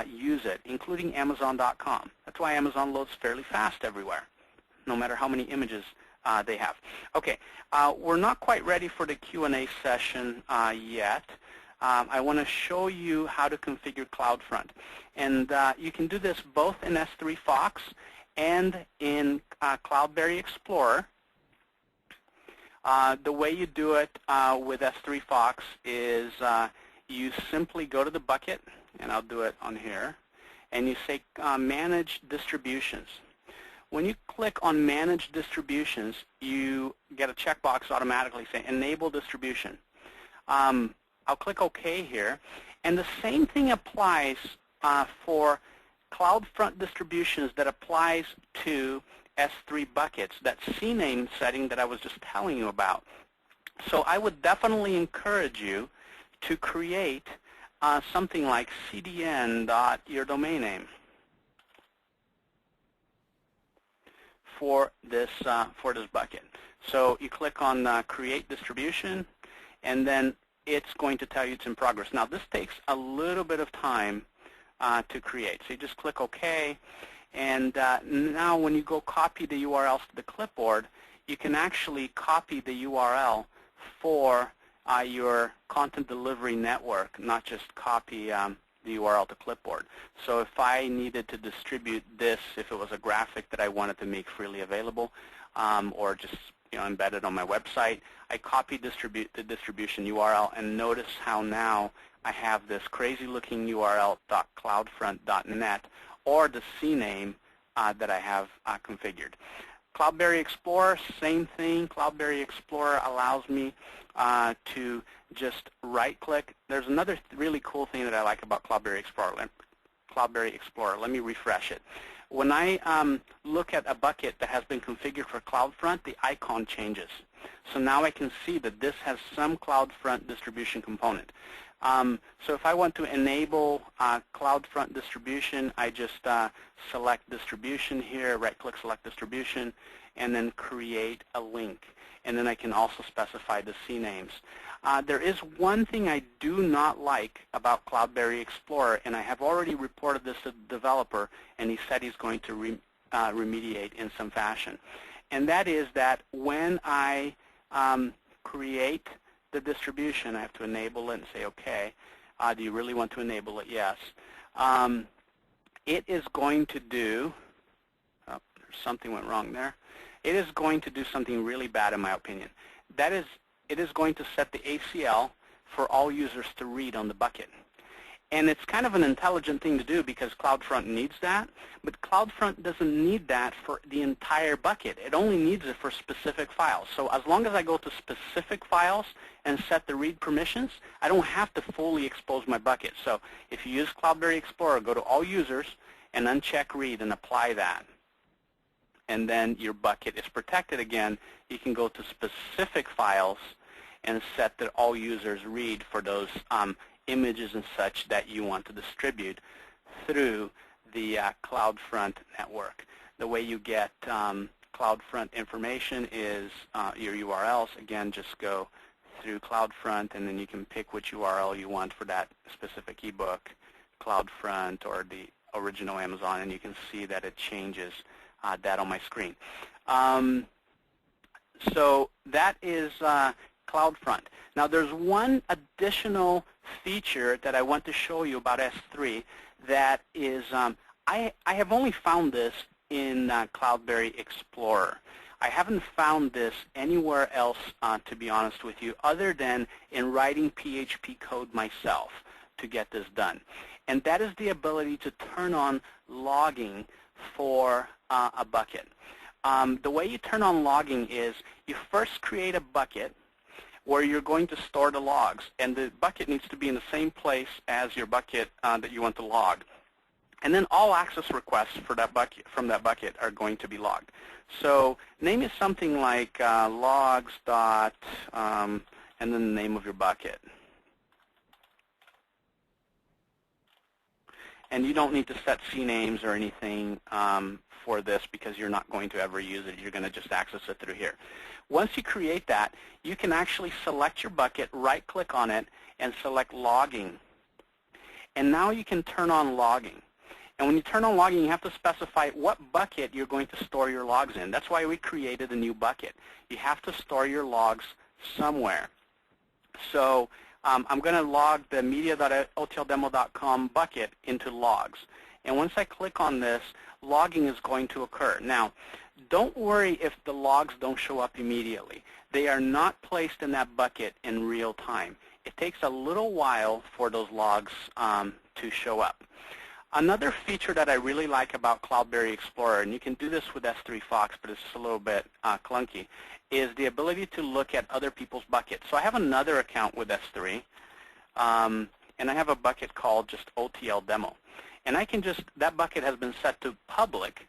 use it, including Amazon.com. That's why Amazon loads fairly fast everywhere, no matter how many images they have. Okay, we're not quite ready for the Q&A session yet. I want to show you how to configure CloudFront. And you can do this both in S3 Fox and in CloudBerry Explorer. The way you do it with S3 Fox is you simply go to the bucket, and I'll do it on here, and you say Manage Distributions. When you click on Manage Distributions, you get a checkbox automatically saying Enable Distribution. I'll click OK here, and the same thing applies for CloudFront distributions that applies to S3 buckets, that CNAME setting that I was just telling you about. So I would definitely encourage you to create something like cdn.yourdomain-name for this bucket. So you click on Create Distribution, and then it's going to tell you it's in progress. Now this takes a little bit of time to create. So you just click OK, and now when you go copy the URLs to the clipboard, you can actually copy the URL for your content delivery network, not just copy the URL to clipboard. So if I needed to distribute this, if it was a graphic that I wanted to make freely available, or just embed it on my website, I copy the distribution URL, and notice how now I have this crazy-looking URL .cloudfront.net, or the CNAME that I have configured. CloudBerry Explorer, same thing. CloudBerry Explorer allows me to just right-click. There's another really cool thing that I like about CloudBerry Explorer. Let me refresh it. When I look at a bucket that has been configured for CloudFront, the icon changes. So now I can see that this has some CloudFront distribution component. So if I want to enable CloudFront distribution, I just select distribution here, right-click, select distribution, and then create a link. And then I can also specify the CNAMEs. There is one thing I do not like about CloudBerry Explorer, and I have already reported this to the developer, and he said he's going to remediate in some fashion. And that is that when I create the distribution, I have to enable it and say, OK. Do you really want to enable it? Yes. It is going to do, something went wrong there. It is going to do something really bad, in my opinion. That is, it is going to set the ACL for all users to read on the bucket. And it's kind of an intelligent thing to do because CloudFront needs that, but CloudFront doesn't need that for the entire bucket. It only needs it for specific files. So as long as I go to specific files and set the read permissions, I don't have to fully expose my bucket. So if you use CloudBerry Explorer, go to all users and uncheck read and apply that. And then your bucket is protected again. You can go to specific files and set that all users read for those images and such that you want to distribute through the CloudFront network. The way you get CloudFront information is your URLs. Again, just go through CloudFront, and then you can pick which URL you want for that specific ebook, CloudFront or the original Amazon, and you can see that it changes that on my screen. So that is CloudFront. Now there's one additional feature that I want to show you about S3 that is, I have only found this in CloudBerry Explorer. I haven't found this anywhere else, to be honest with you, other than in writing PHP code myself to get this done. And that is the ability to turn on logging for a bucket. The way you turn on logging is you first create a bucket where you're going to store the logs, and the bucket needs to be in the same place as your bucket that you want to log. And then all access requests for that bucket, from that bucket are going to be logged. So name is something like logs dot, and then the name of your bucket. And you don't need to set CNAMEs or anything for this because you're not going to ever use it. You're going to just access it through here. Once you create that, you can actually select your bucket, right-click on it, and select logging. And now you can turn on logging. And when you turn on logging, you have to specify what bucket you're going to store your logs in. That's why we created a new bucket. You have to store your logs somewhere. So I'm going to log the media.otldemo.com bucket into logs. And once I click on this, logging is going to occur. Now, don't worry if the logs don't show up immediately. They are not placed in that bucket in real time. It takes a little while for those logs to show up. Another feature that I really like about CloudBerry Explorer, and you can do this with S3 Fox, but it's just a little bit clunky, is the ability to look at other people's buckets. So I have another account with S3, and I have a bucket called just OTL Demo. And I can just, that bucket has been set to public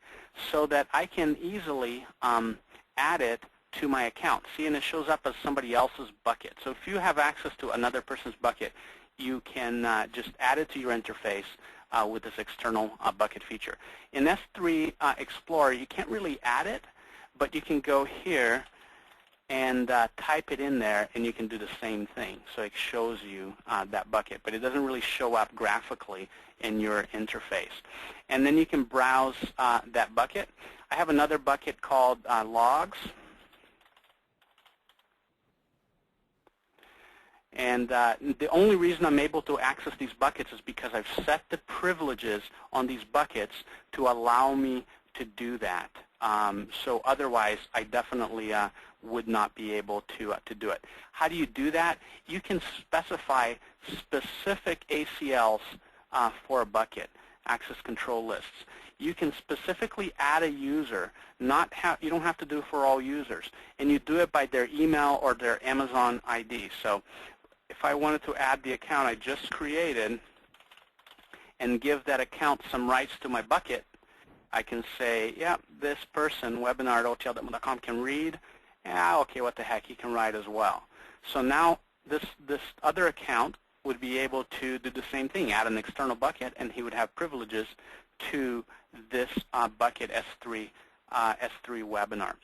so that I can easily add it to my account. See, and it shows up as somebody else's bucket. So if you have access to another person's bucket, you can just add it to your interface with this external bucket feature. In S3 Explorer, you can't really add it, but you can go here and type it in there, and you can do the same thing. So it shows you that bucket, but it doesn't really show up graphically in your interface. And then you can browse that bucket. I have another bucket called Logs. And the only reason I'm able to access these buckets is because I've set the privileges on these buckets to allow me to do that. So otherwise, I definitely would not be able to do it. How do you do that? You can specify specific ACLs for a bucket, access control lists. You can specifically add a user. You don't have to do it for all users. And you do it by their email or their Amazon ID. So if I wanted to add the account I just created and give that account some rights to my bucket, I can say, yeah, this person, webinar@otldemo.com, can read. Yeah, okay, what the heck, he can write as well. So now this other account would be able to do the same thing, add an external bucket, and he would have privileges to this bucket S3 webinar.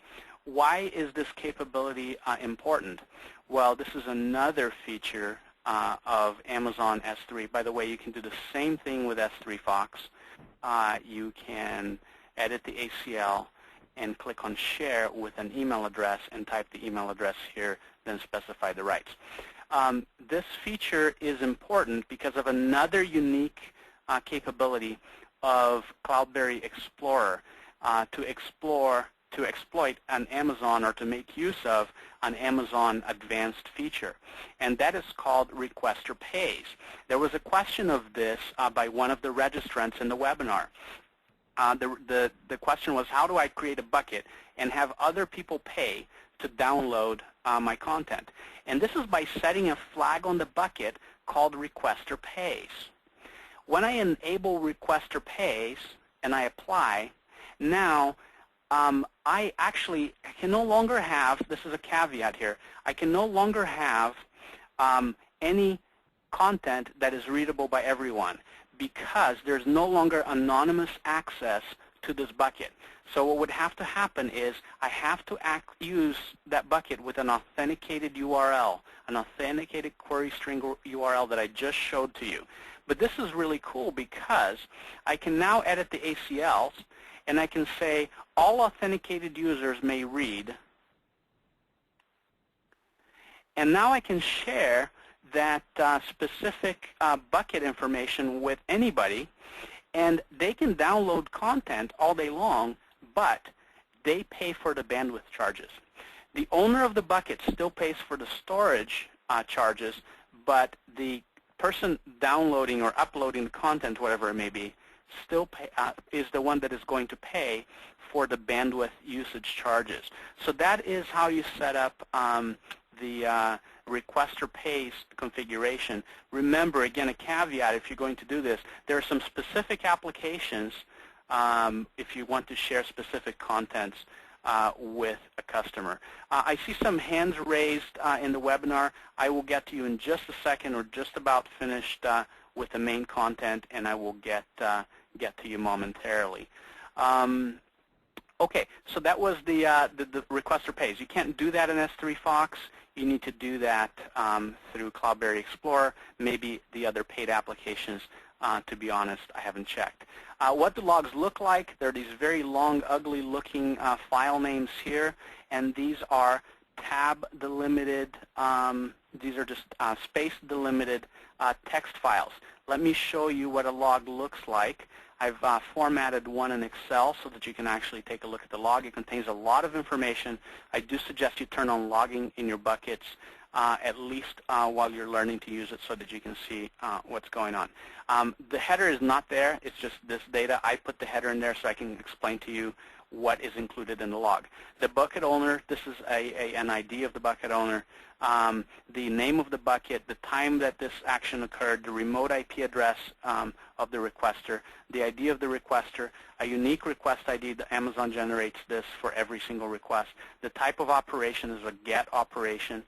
Why is this capability important? Well, this is another feature of Amazon S3. By the way, you can do the same thing with S3 Fox. You can edit the ACL and click on Share with an email address and type the email address here, then specify the rights. This feature is important because of another unique capability of CloudBerry Explorer to exploit an Amazon or to make use of an Amazon advanced feature. And that is called Requester Pays. There was a question of this by one of the registrants in the webinar. The question was, how do I create a bucket and have other people pay to download my content? And this is by setting a flag on the bucket called Requester Pays. When I enable Requester Pays and I apply, now I can no longer have, this is a caveat here, I can no longer have any content that is readable by everyone because there's no longer anonymous access to this bucket. So what would have to happen is I have to use that bucket with an authenticated URL, an authenticated query string URL that I just showed to you. But this is really cool because I can now edit the ACLs, and I can say all authenticated users may read. And now I can share that specific bucket information with anybody, and they can download content all day long, but they pay for the bandwidth charges. The owner of the bucket still pays for the storage charges, but the person downloading or uploading the content, whatever it may be, still is the one that is going to pay for the bandwidth usage charges. So that is how you set up the Requester Pays configuration. Remember, again, a caveat if you're going to do this, there are some specific applications if you want to share specific contents with a customer. I see some hands raised in the webinar. I will get to you in just a second. We're just about finished with the main content, and I will get to you momentarily. Okay, so that was the Requester Pays. You can't do that in S3 Fox. you need to do that through Cloudberry Explorer, maybe the other paid applications. To be honest, I haven't checked. What do logs look like? They're these very long, ugly-looking file names here, and these are tab-delimited, these are just space-delimited text files. Let me show you what a log looks like. I've formatted one in Excel so that you can actually take a look at the log. It contains a lot of information. I do suggest you turn on logging in your buckets at least while you're learning to use it so that you can see what's going on. The header is not there. It's just this data. I put the header in there so I can explain to you what is included in the log. The bucket owner, this is an ID of the bucket owner, the name of the bucket, the time that this action occurred, the remote IP address of the requester, the ID of the requester, a unique request ID. That Amazon generates this for every single request. The type of operation is a GET operation.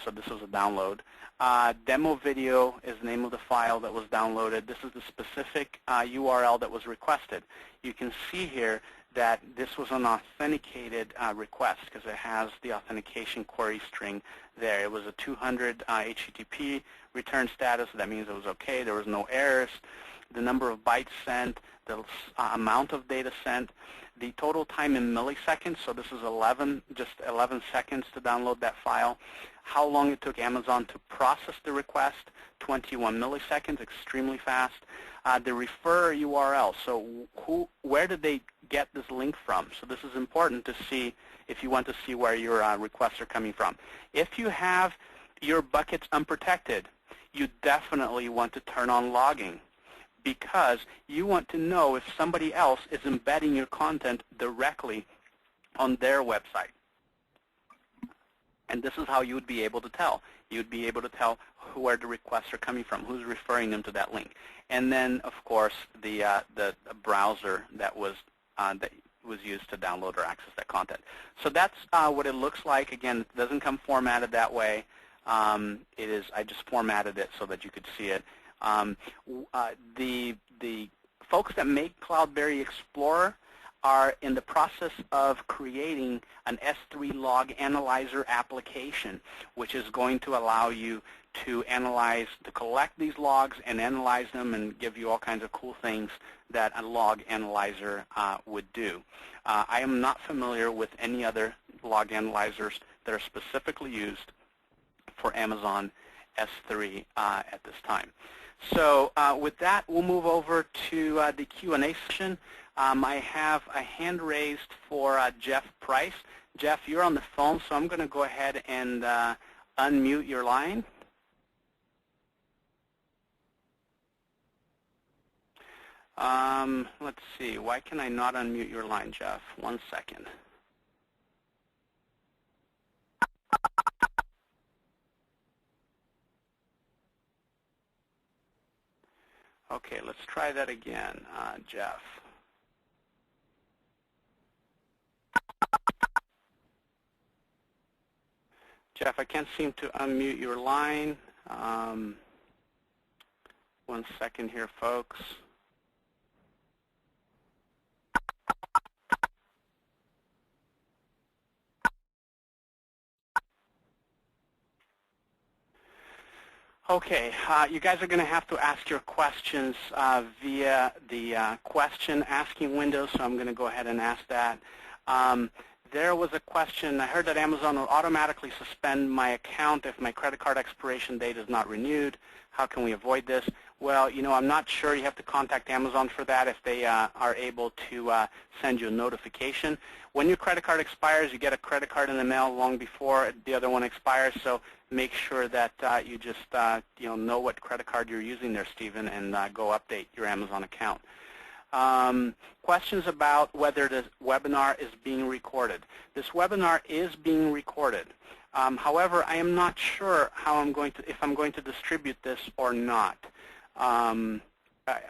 So this was a download. Demo video is the name of the file that was downloaded. This is the specific URL that was requested. You can see here that this was an authenticated request because it has the authentication query string there. It was a 200 HTTP return status. That means it was okay. There was no errors. The number of bytes sent, the amount of data sent, the total time in milliseconds. So this is just 11 seconds to download that file. How long it took Amazon to process the request, 21 milliseconds, extremely fast. The refer URL, so where did they get this link from? So this is important to see if you want to see where your requests are coming from. If you have your buckets unprotected, you definitely want to turn on logging, because you want to know if somebody else is embedding your content directly on their website. And this is how you would be able to tell. You'd be able to tell where the requests are coming from, who's referring them to that link. And then, of course, the browser that was used to download or access that content. So that's what it looks like. Again, it doesn't come formatted that way. I just formatted it so that you could see it. The folks that make Cloudberry Explorer are in the process of creating an S3 log analyzer application, which is going to allow you to collect these logs and analyze them and give you all kinds of cool things that a log analyzer would do. I am not familiar with any other log analyzers that are specifically used for Amazon S3 at this time. So with that, we'll move over to the Q&A session. I have a hand raised for Jeff Price. Jeff, you're on the phone, so I'm going to go ahead and unmute your line. Let's see. Why can I not unmute your line, Jeff? 1 second. Okay, let's try that again, Jeff. Jeff, I can't seem to unmute your line. 1 second here, folks. Okay, you guys are going to have to ask your questions via the question asking window, so I'm going to go ahead and ask that. There was a question. I heard that Amazon will automatically suspend my account if my credit card expiration date is not renewed. How can we avoid this? Well, you know, I'm not sure. You have to contact Amazon for that if they are able to send you a notification. When your credit card expires, you get a credit card in the mail long before the other one expires, so make sure that you just know what credit card you're using there, Stephen, and go update your Amazon account. Questions about whether this webinar is being recorded. This webinar is being recorded. However, I am not sure how if I'm going to distribute this or not.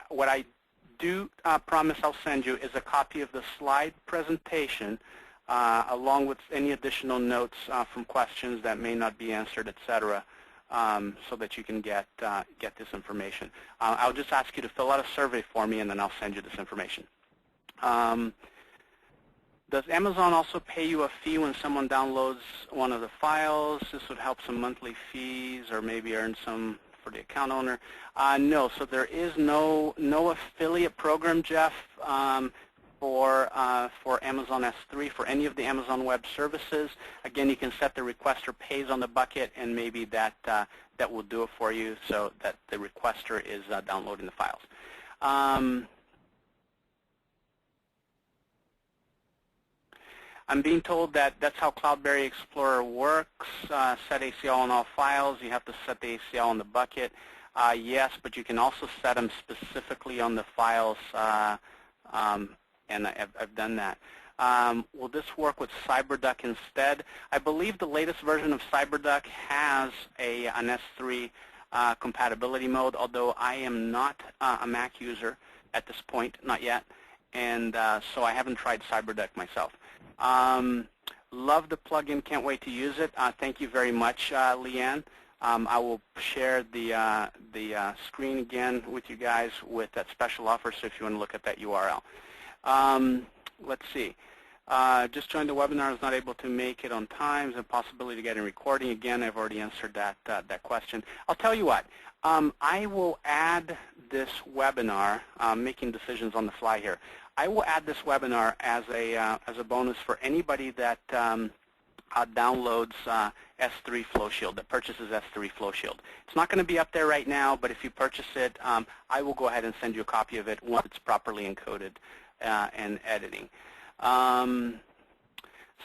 What I do promise I'll send you is a copy of the slide presentation along with any additional notes from questions that may not be answered, etc. So that you can get this information. I'll just ask you to fill out a survey for me, and then I'll send you this information. Does Amazon also pay you a fee when someone downloads one of the files? This would help some monthly fees or maybe earn some for the account owner. No, so there is no affiliate program, Jeff, for Amazon S3 for any of the Amazon Web Services. Again, you can set the requester pays on the bucket, and maybe that will do it for you so that the requester is downloading the files. I'm being told that that's how CloudBerry Explorer works. Set ACL on all files. You have to set the ACL on the bucket. Yes, but you can also set them specifically on the files, and I've done that. Will this work with CyberDuck instead? I believe the latest version of CyberDuck has an S3 compatibility mode, although I am not a Mac user at this point, not yet, and so I haven't tried CyberDuck myself. Love the plugin, can't wait to use it. Thank you very much, Leanne. I will share the screen again with you guys with that special offer, so if you want to look at that URL. Let's see. Just joined the webinar, is not able to make it on time. Is a possibility to get a recording? Again, I've already answered that question. I'll tell you what. I will add this webinar, making decisions on the fly here. I will add this webinar as a bonus for anybody that downloads S3 FlowShield, that purchases S3 FlowShield. It's not going to be up there right now, but if you purchase it, I will go ahead and send you a copy of it once it's properly encoded and editing.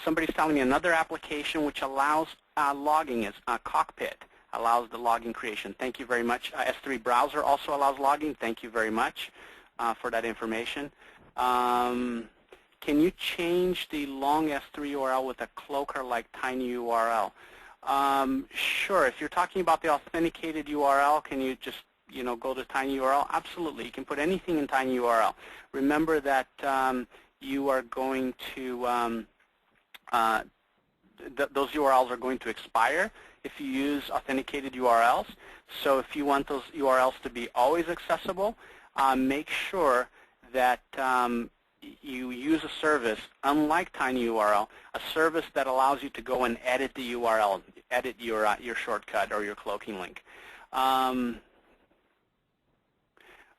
Somebody's telling me another application which allows logging is Cockpit, allows the logging creation. Thank you very much. S3 Browser also allows logging. Thank you very much for that information. Can you change the long S3 URL with a cloaker like tinyURL? Sure. If you're talking about the authenticated URL, can you just go to tinyURL? Absolutely. You can put anything in tinyURL. Remember that you are going to those URLs are going to expire if you use authenticated URLs. So if you want those URLs to be always accessible, make sure that you use a service, unlike tinyURL, a service that allows you to go and edit the URL, edit your shortcut or your cloaking link.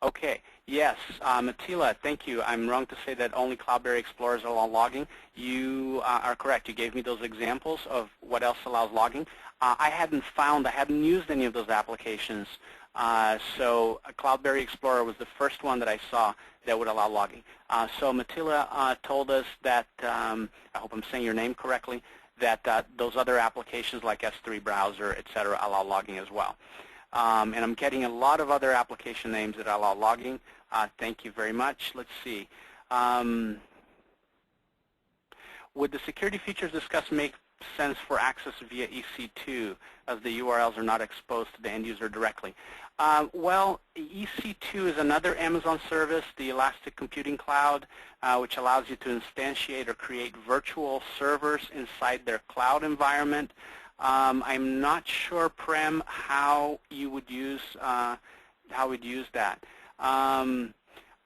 Okay, yes, Matila, thank you. I'm wrong to say that only CloudBerry Explorers allow logging. You are correct. You gave me those examples of what else allows logging. I hadn't used any of those applications. So CloudBerry Explorer was the first one that I saw that would allow logging. So Matila told us that, I hope I'm saying your name correctly, that those other applications like S3 Browser, et cetera, allow logging as well. And I'm getting a lot of other application names that allow logging. Thank you very much. Let's see. Would the security features discussed make sense for access via EC2 as the URLs are not exposed to the end user directly? Well, EC2 is another Amazon service, the Elastic Computing Cloud, which allows you to instantiate or create virtual servers inside their cloud environment. I'm not sure, Prem, how you would use that.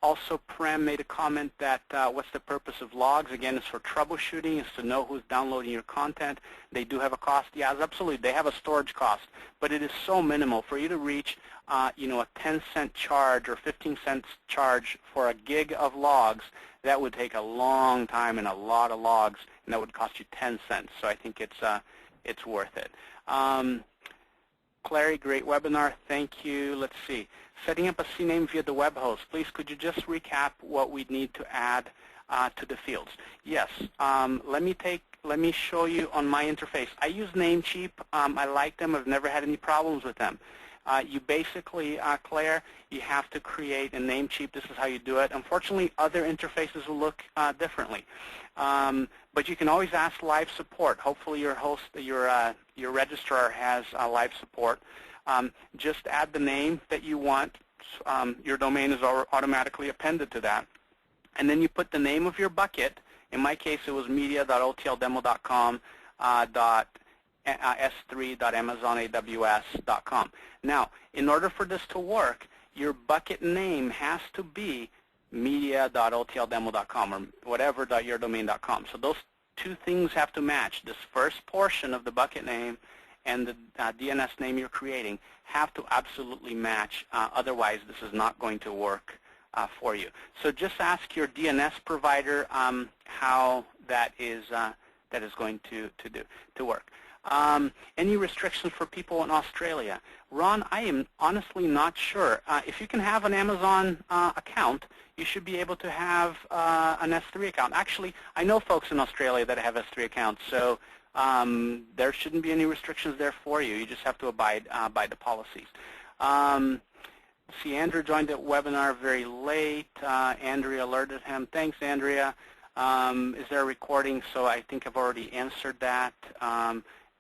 Also, Prem made a comment that what's the purpose of logs? Again, it's for troubleshooting. It's to know who's downloading your content. They do have a cost. Yes, absolutely. They have a storage cost, but it is so minimal. For you to reach, a 10-cent charge or 15 cents charge for a gig of logs, that would take a long time and a lot of logs, and that would cost you 10 cents. So I think it's worth it. Clary, great webinar. Thank you. Let's see. Setting up a CNAME via the web host. Please, could you just recap what we need to add to the fields? Yes. Let me show you on my interface. I use Namecheap. I like them. I've never had any problems with them. You basically, Claire, you have to create a Namecheap. This is how you do it. Unfortunately, other interfaces will look differently. But you can always ask live support. Hopefully your host, your registrar has live support. Just add the name that you want. Your domain is automatically appended to that. And then you put the name of your bucket. In my case, it was media.otldemo.com s3.amazonaws.com. Now, in order for this to work, your bucket name has to be media.otldemo.com or whatever.yourdomain.com. So those two things have to match. This first portion of the bucket name and the DNS name you're creating have to absolutely match. Otherwise, this is not going to work for you. So just ask your DNS provider how that is going to work. Any restrictions for people in Australia? Ron, I am honestly not sure. If you can have an Amazon account, you should be able to have an S3 account. Actually, I know folks in Australia that have S3 accounts, so there shouldn't be any restrictions there for you. You just have to abide by the policies. See, Andrew joined the webinar very late. Andrea alerted him. Thanks, Andrea. Is there a recording? So I think I've already answered that.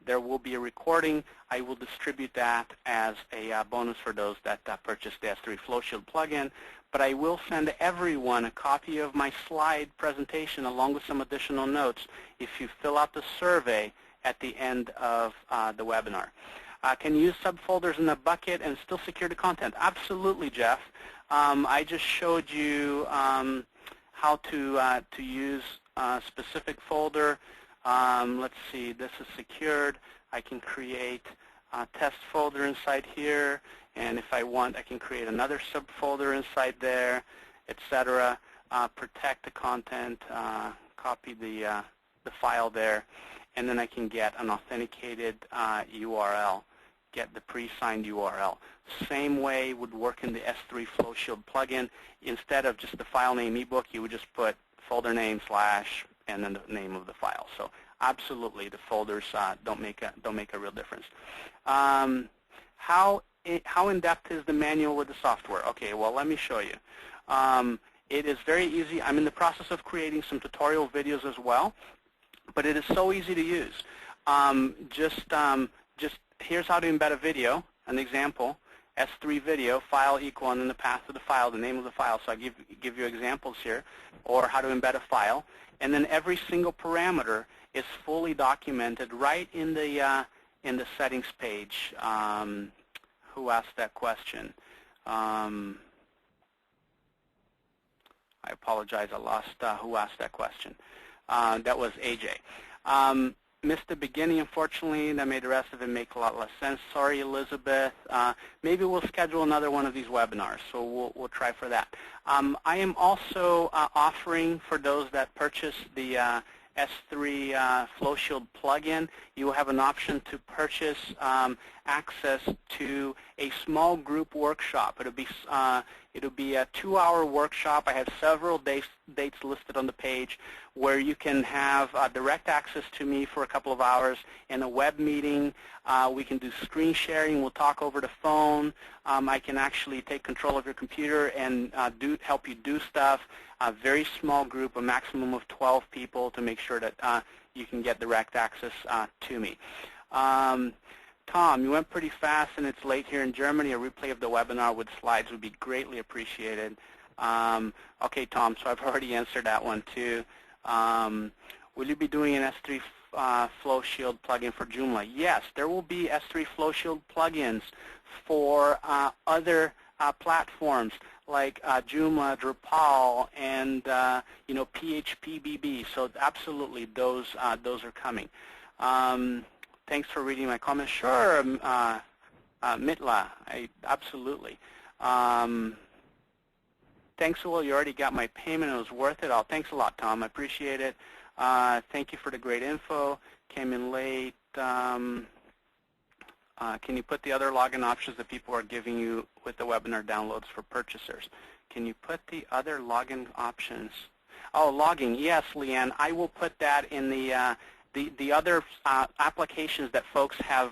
There will be a recording. I will distribute that as a bonus for those that purchased the S3 FlowShield plugin. But I will send everyone a copy of my slide presentation along with some additional notes if you fill out the survey at the end of the webinar. Can you use subfolders in the bucket and still secure the content? Absolutely, Jeff. I just showed you how to use a specific folder. Let's see, this is secured. I can create a test folder inside here, and if I want, I can create another subfolder inside there, etc. Protect the content, copy the file there, and then I can get an authenticated URL, get the pre-signed URL. Same way would work in the S3 FlowShield plugin. Instead of just the file name ebook, you would just put folder name / and then the name of the file. So absolutely, the folders don't make a real difference. How in-depth is the manual with the software? Okay, well, let me show you. It is very easy. I'm in the process of creating some tutorial videos as well, but it is so easy to use. Just here's how to embed a video, an example. S3 video, file equal, and then the path to the file, the name of the file. So I give you examples here, or how to embed a file. And then every single parameter is fully documented right in the settings page. Who asked that question? I apologize, I lost who asked that question. That was AJ. Missed the beginning, unfortunately. That made the rest of it make a lot less sense. Sorry, Elizabeth. Maybe we'll schedule another one of these webinars, so we'll try for that. I am also offering, for those that purchase the S3 FlowShield plugin, you will have an option to purchase access to a small group workshop. It'll be a 2-hour workshop. I have several dates listed on the page where you can have direct access to me for a couple of hours in a web meeting. We can do screen sharing. We'll talk over the phone. I can actually take control of your computer and help you do stuff. A very small group, a maximum of 12 people, to make sure that you can get direct access to me. Tom, you went pretty fast and it's late here in Germany. A replay of the webinar with slides would be greatly appreciated. Okay, Tom, so I've already answered that one too. Will you be doing an S3 FlowShield plugin for Joomla? Yes, there will be S3 FlowShield plugins for other platforms like Joomla, Drupal, and PHPBB. So absolutely, those are coming. Thanks for reading my comments. Sure, Mitla, absolutely. Thanks, Will. You already got my payment. It was worth it. Thanks a lot, Tom. I appreciate it. Thank you for the great info. Came in late. Can you put the other login options that people are giving you with the webinar downloads for purchasers? Can you put the other login options? Oh, logging. Yes, Leanne. I will put that in the other applications that folks have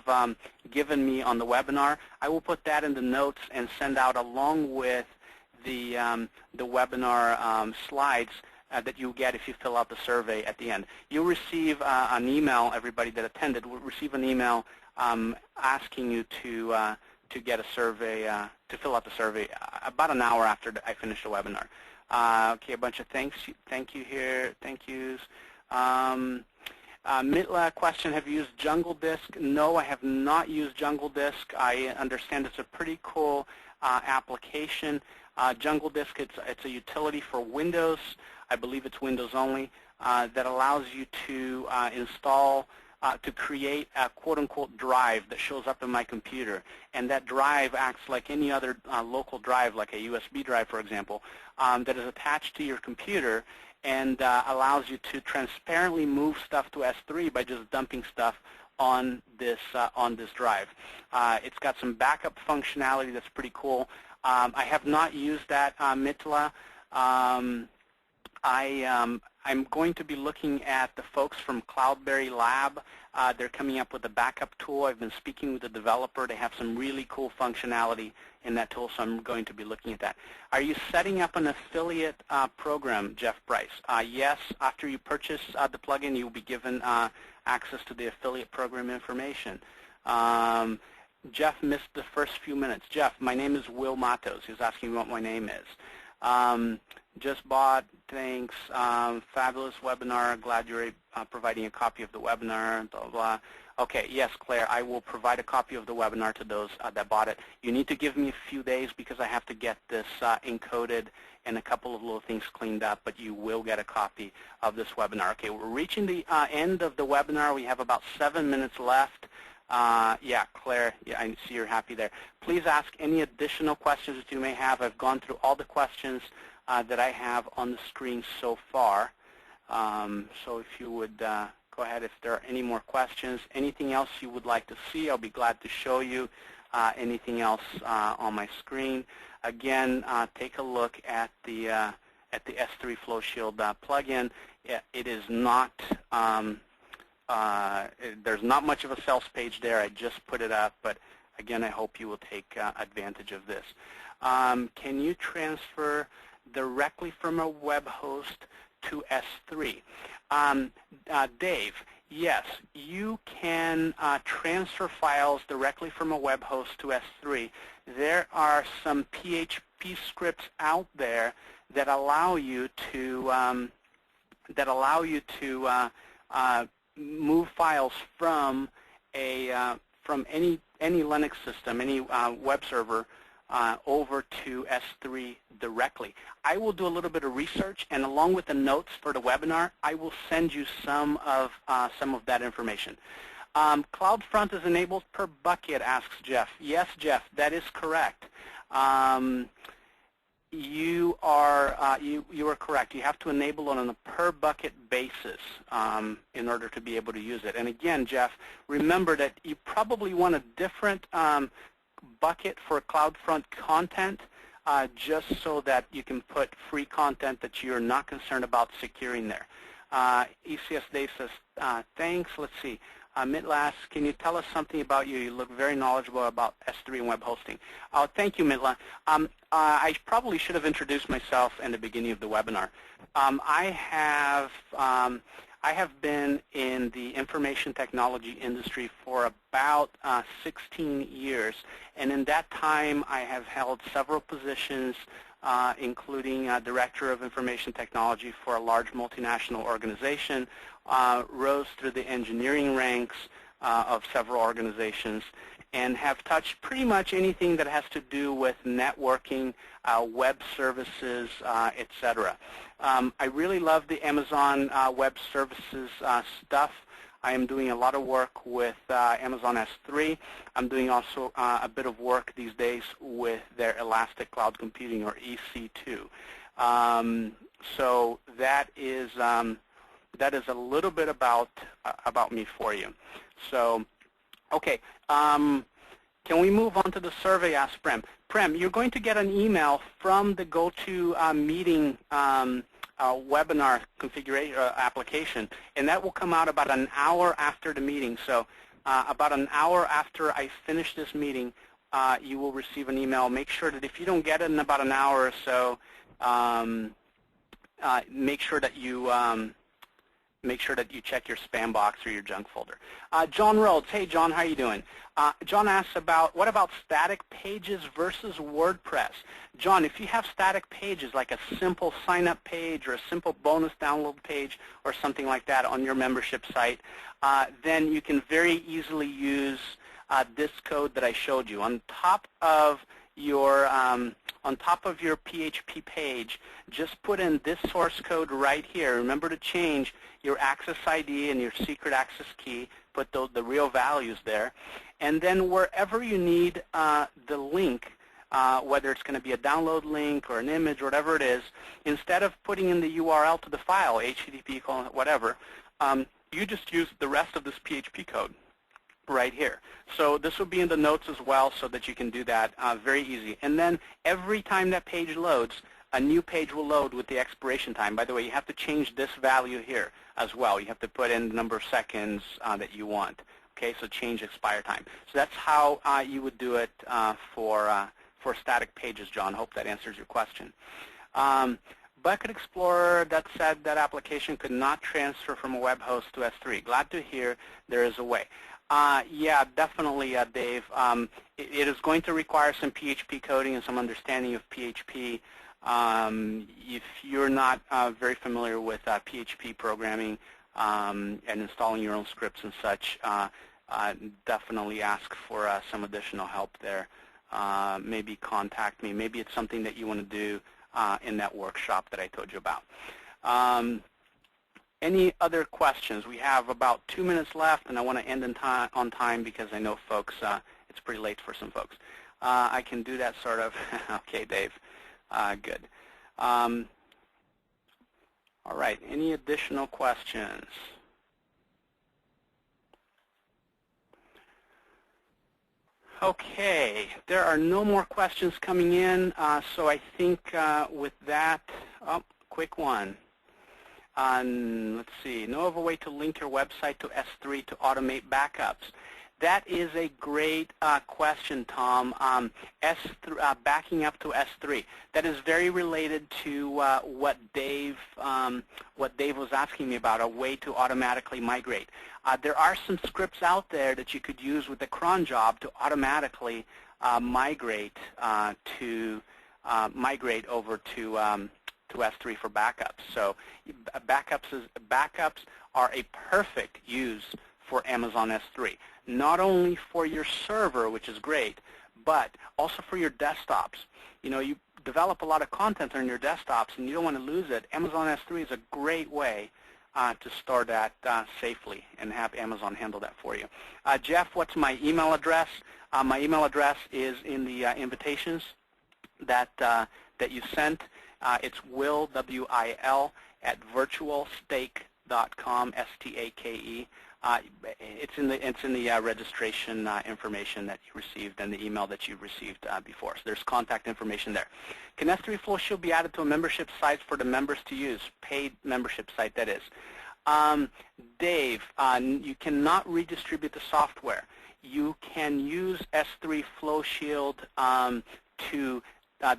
given me on the webinar. I will put that in the notes and send out along with the webinar slides that you get if you fill out the survey at the end. You'll receive an email, everybody that attended will receive an email asking you to get a survey, to fill out the survey about an hour after I finish the webinar. Okay, a bunch of thank you here, thank yous. Mitla question, have you used Jungle Disk? No, I have not used Jungle Disk. I understand it's a pretty cool application. Jungle Disk, it's a utility for Windows. I believe it's Windows only, that allows you to install, to create a quote-unquote drive that shows up in my computer. And that drive acts like any other local drive, like a USB drive, for example, that is attached to your computer and allows you to transparently move stuff to S3 by just dumping stuff on this drive. It's got some backup functionality that's pretty cool. I have not used that, Mitla. I'm going to be looking at the folks from Cloudberry Lab. They're coming up with a backup tool. I've been speaking with the developer. They have some really cool functionality in that tool, so I'm going to be looking at that. Are you setting up an affiliate program, Jeff Bryce? Yes. After you purchase the plugin, you'll be given access to the affiliate program information. Jeff missed the first few minutes. Jeff, my name is Will Matos. He was asking what my name is. Just bought, thanks. Fabulous webinar. Glad you're providing a copy of the webinar, blah, blah. Okay, yes, Claire, I will provide a copy of the webinar to those that bought it. You need to give me a few days because I have to get this encoded and a couple of little things cleaned up, but you will get a copy of this webinar. Okay, we're reaching the end of the webinar. We have about 7 minutes left. Yeah, Claire, yeah, I see you're happy there. Please ask any additional questions that you may have. I've gone through all the questions that I have on the screen so far. So if you would go ahead if there are any more questions. Anything else you would like to see, I'll be glad to show you anything else on my screen. Again, take a look at the S3 Flow Shield plugin. It is not, there's not much of a sales page there. I just put it up, but again, I hope you will take advantage of this. Can you transfer directly from a web host to S3? Dave, yes, you can transfer files directly from a web host to S3. There are some PHP scripts out there that allow you to move files from any Linux system, any web server, over to S3 directly. I will do a little bit of research, and along with the notes for the webinar, I will send you some of that information. CloudFront is enabled per bucket, asks Jeff. Yes, Jeff, that is correct. You are correct. You have to enable it on a per bucket basis in order to be able to use it. And again, Jeff, remember that you probably want a different bucket for CloudFront content, just so that you can put free content that you're not concerned about securing there. ECS Dave says, thanks. Let's see. Mitla, can you tell us something about you? You look very knowledgeable about S3 and web hosting. Thank you, Mitla. I probably should have introduced myself in the beginning of the webinar. I have been in the information technology industry for about 16 years, and in that time I have held several positions, including Director of Information Technology for a large multinational organization, rose through the engineering ranks of several organizations, and have touched pretty much anything that has to do with networking, web services, etc. I really love the Amazon Web Services stuff. I am doing a lot of work with Amazon S3. I'm doing also a bit of work these days with their Elastic Cloud Computing, or EC2. So that is a little bit about me for you. So, okay. Can we move on to the survey, asked Prem. Prem, you're going to get an email from the GoToMeeting webinar configuration application, and that will come out about an hour after the meeting. So about an hour after I finish this meeting, you will receive an email. Make sure that if you don't get it in about an hour or so, make sure that you make sure that you check your spam box or your junk folder. John Rhodes, hey John, how are you doing? John asks about, what about static pages versus WordPress? John, if you have static pages like a simple sign-up page or a simple bonus download page or something like that on your membership site, then you can very easily use this code that I showed you. On top of your PHP page, just put in this source code right here. Remember to change your access ID and your secret access key, put the real values there, and then wherever you need the link, whether it's going to be a download link or an image or whatever it is, instead of putting in the URL to the file, HTTP, whatever, you just use the rest of this PHP code right here. So this will be in the notes as well so that you can do that very easy. And then every time that page loads, a new page will load with the expiration time. By the way, you have to change this value here as well. You have to put in the number of seconds that you want. Okay, so change expire time. So that's how you would do it for static pages, John. Hope that answers your question. Bucket Explorer, that said that application could not transfer from a web host to S3. Glad to hear there is a way. Yeah, definitely, Dave. It is going to require some PHP coding and some understanding of PHP. If you're not very familiar with PHP programming and installing your own scripts and such, definitely ask for some additional help there. Maybe contact me. Maybe it's something that you want to do in that workshop that I told you about. Any other questions? We have about 2 minutes left, and I want to end on time because I know folks, it's pretty late for some folks. I can do that sort of. Okay, Dave. Good. All right. Any additional questions? Okay. There are no more questions coming in, so I think with that, quick one. Let's see, know of a way to link your website to S3 to automate backups. That is a great question, Tom. Backing up to S3. That is very related to what Dave was asking me about, a way to automatically migrate. There are some scripts out there that you could use with the cron job to automatically migrate over to S3 for backups. So backups are a perfect use for Amazon S3. Not only for your server, which is great, but also for your desktops. You know, you develop a lot of content on your desktops and you don't want to lose it. Amazon S3 is a great way to store that safely and have Amazon handle that for you. Jeff, what's my email address? My email address is in the invitations that you sent. It's Will, W-I-L, at virtualstake.com, S-T-A-K-E. It's in the registration information that you received and the email that you received before. So there's contact information there. Can S3 Flow Shield be added to a membership site for the members to use? Paid membership site, that is. Dave, you cannot redistribute the software. You can use S3 Flow Shield to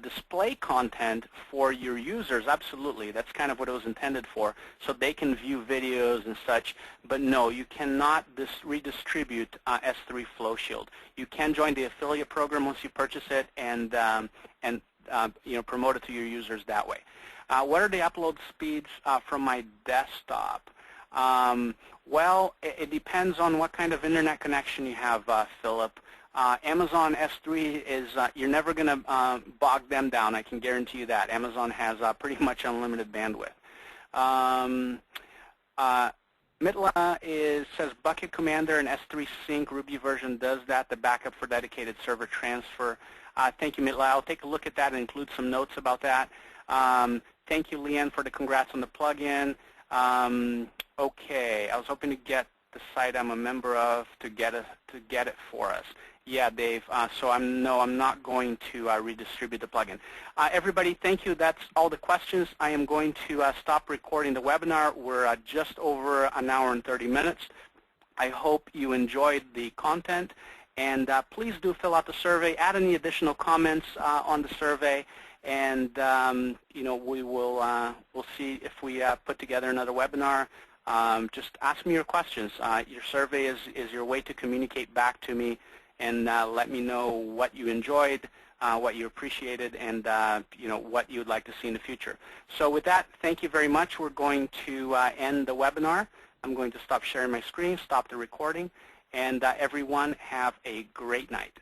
display content for your users, absolutely. That's kind of what it was intended for, so they can view videos and such. But no, you cannot redistribute S3 Flow Shield. You can join the affiliate program once you purchase it and promote it to your users that way. What are the upload speeds from my desktop? Well, it depends on what kind of internet connection you have, Philip. Amazon S3 is, you're never going to bog them down, I can guarantee you that. Amazon has pretty much unlimited bandwidth. Mitla says Bucket Commander and S3 Sync Ruby version does that, the backup for dedicated server transfer. Thank you, Mitla. I'll take a look at that and include some notes about that. Thank you, Leanne, for the congrats on the plugin. Okay, I was hoping to get the site I'm a member of to get it for us. Yeah, Dave. So I'm not going to redistribute the plugin. Everybody, thank you. That's all the questions. I am going to stop recording the webinar. We're just over an hour and 30 minutes. I hope you enjoyed the content, and please do fill out the survey. Add any additional comments on the survey, and we'll see if we put together another webinar just ask me your questions. Your survey is your way to communicate back to me and let me know what you enjoyed, what you appreciated, and what you'd like to see in the future. So with that, thank you very much. We're going to end the webinar. I'm going to stop sharing my screen, stop the recording, and everyone have a great night.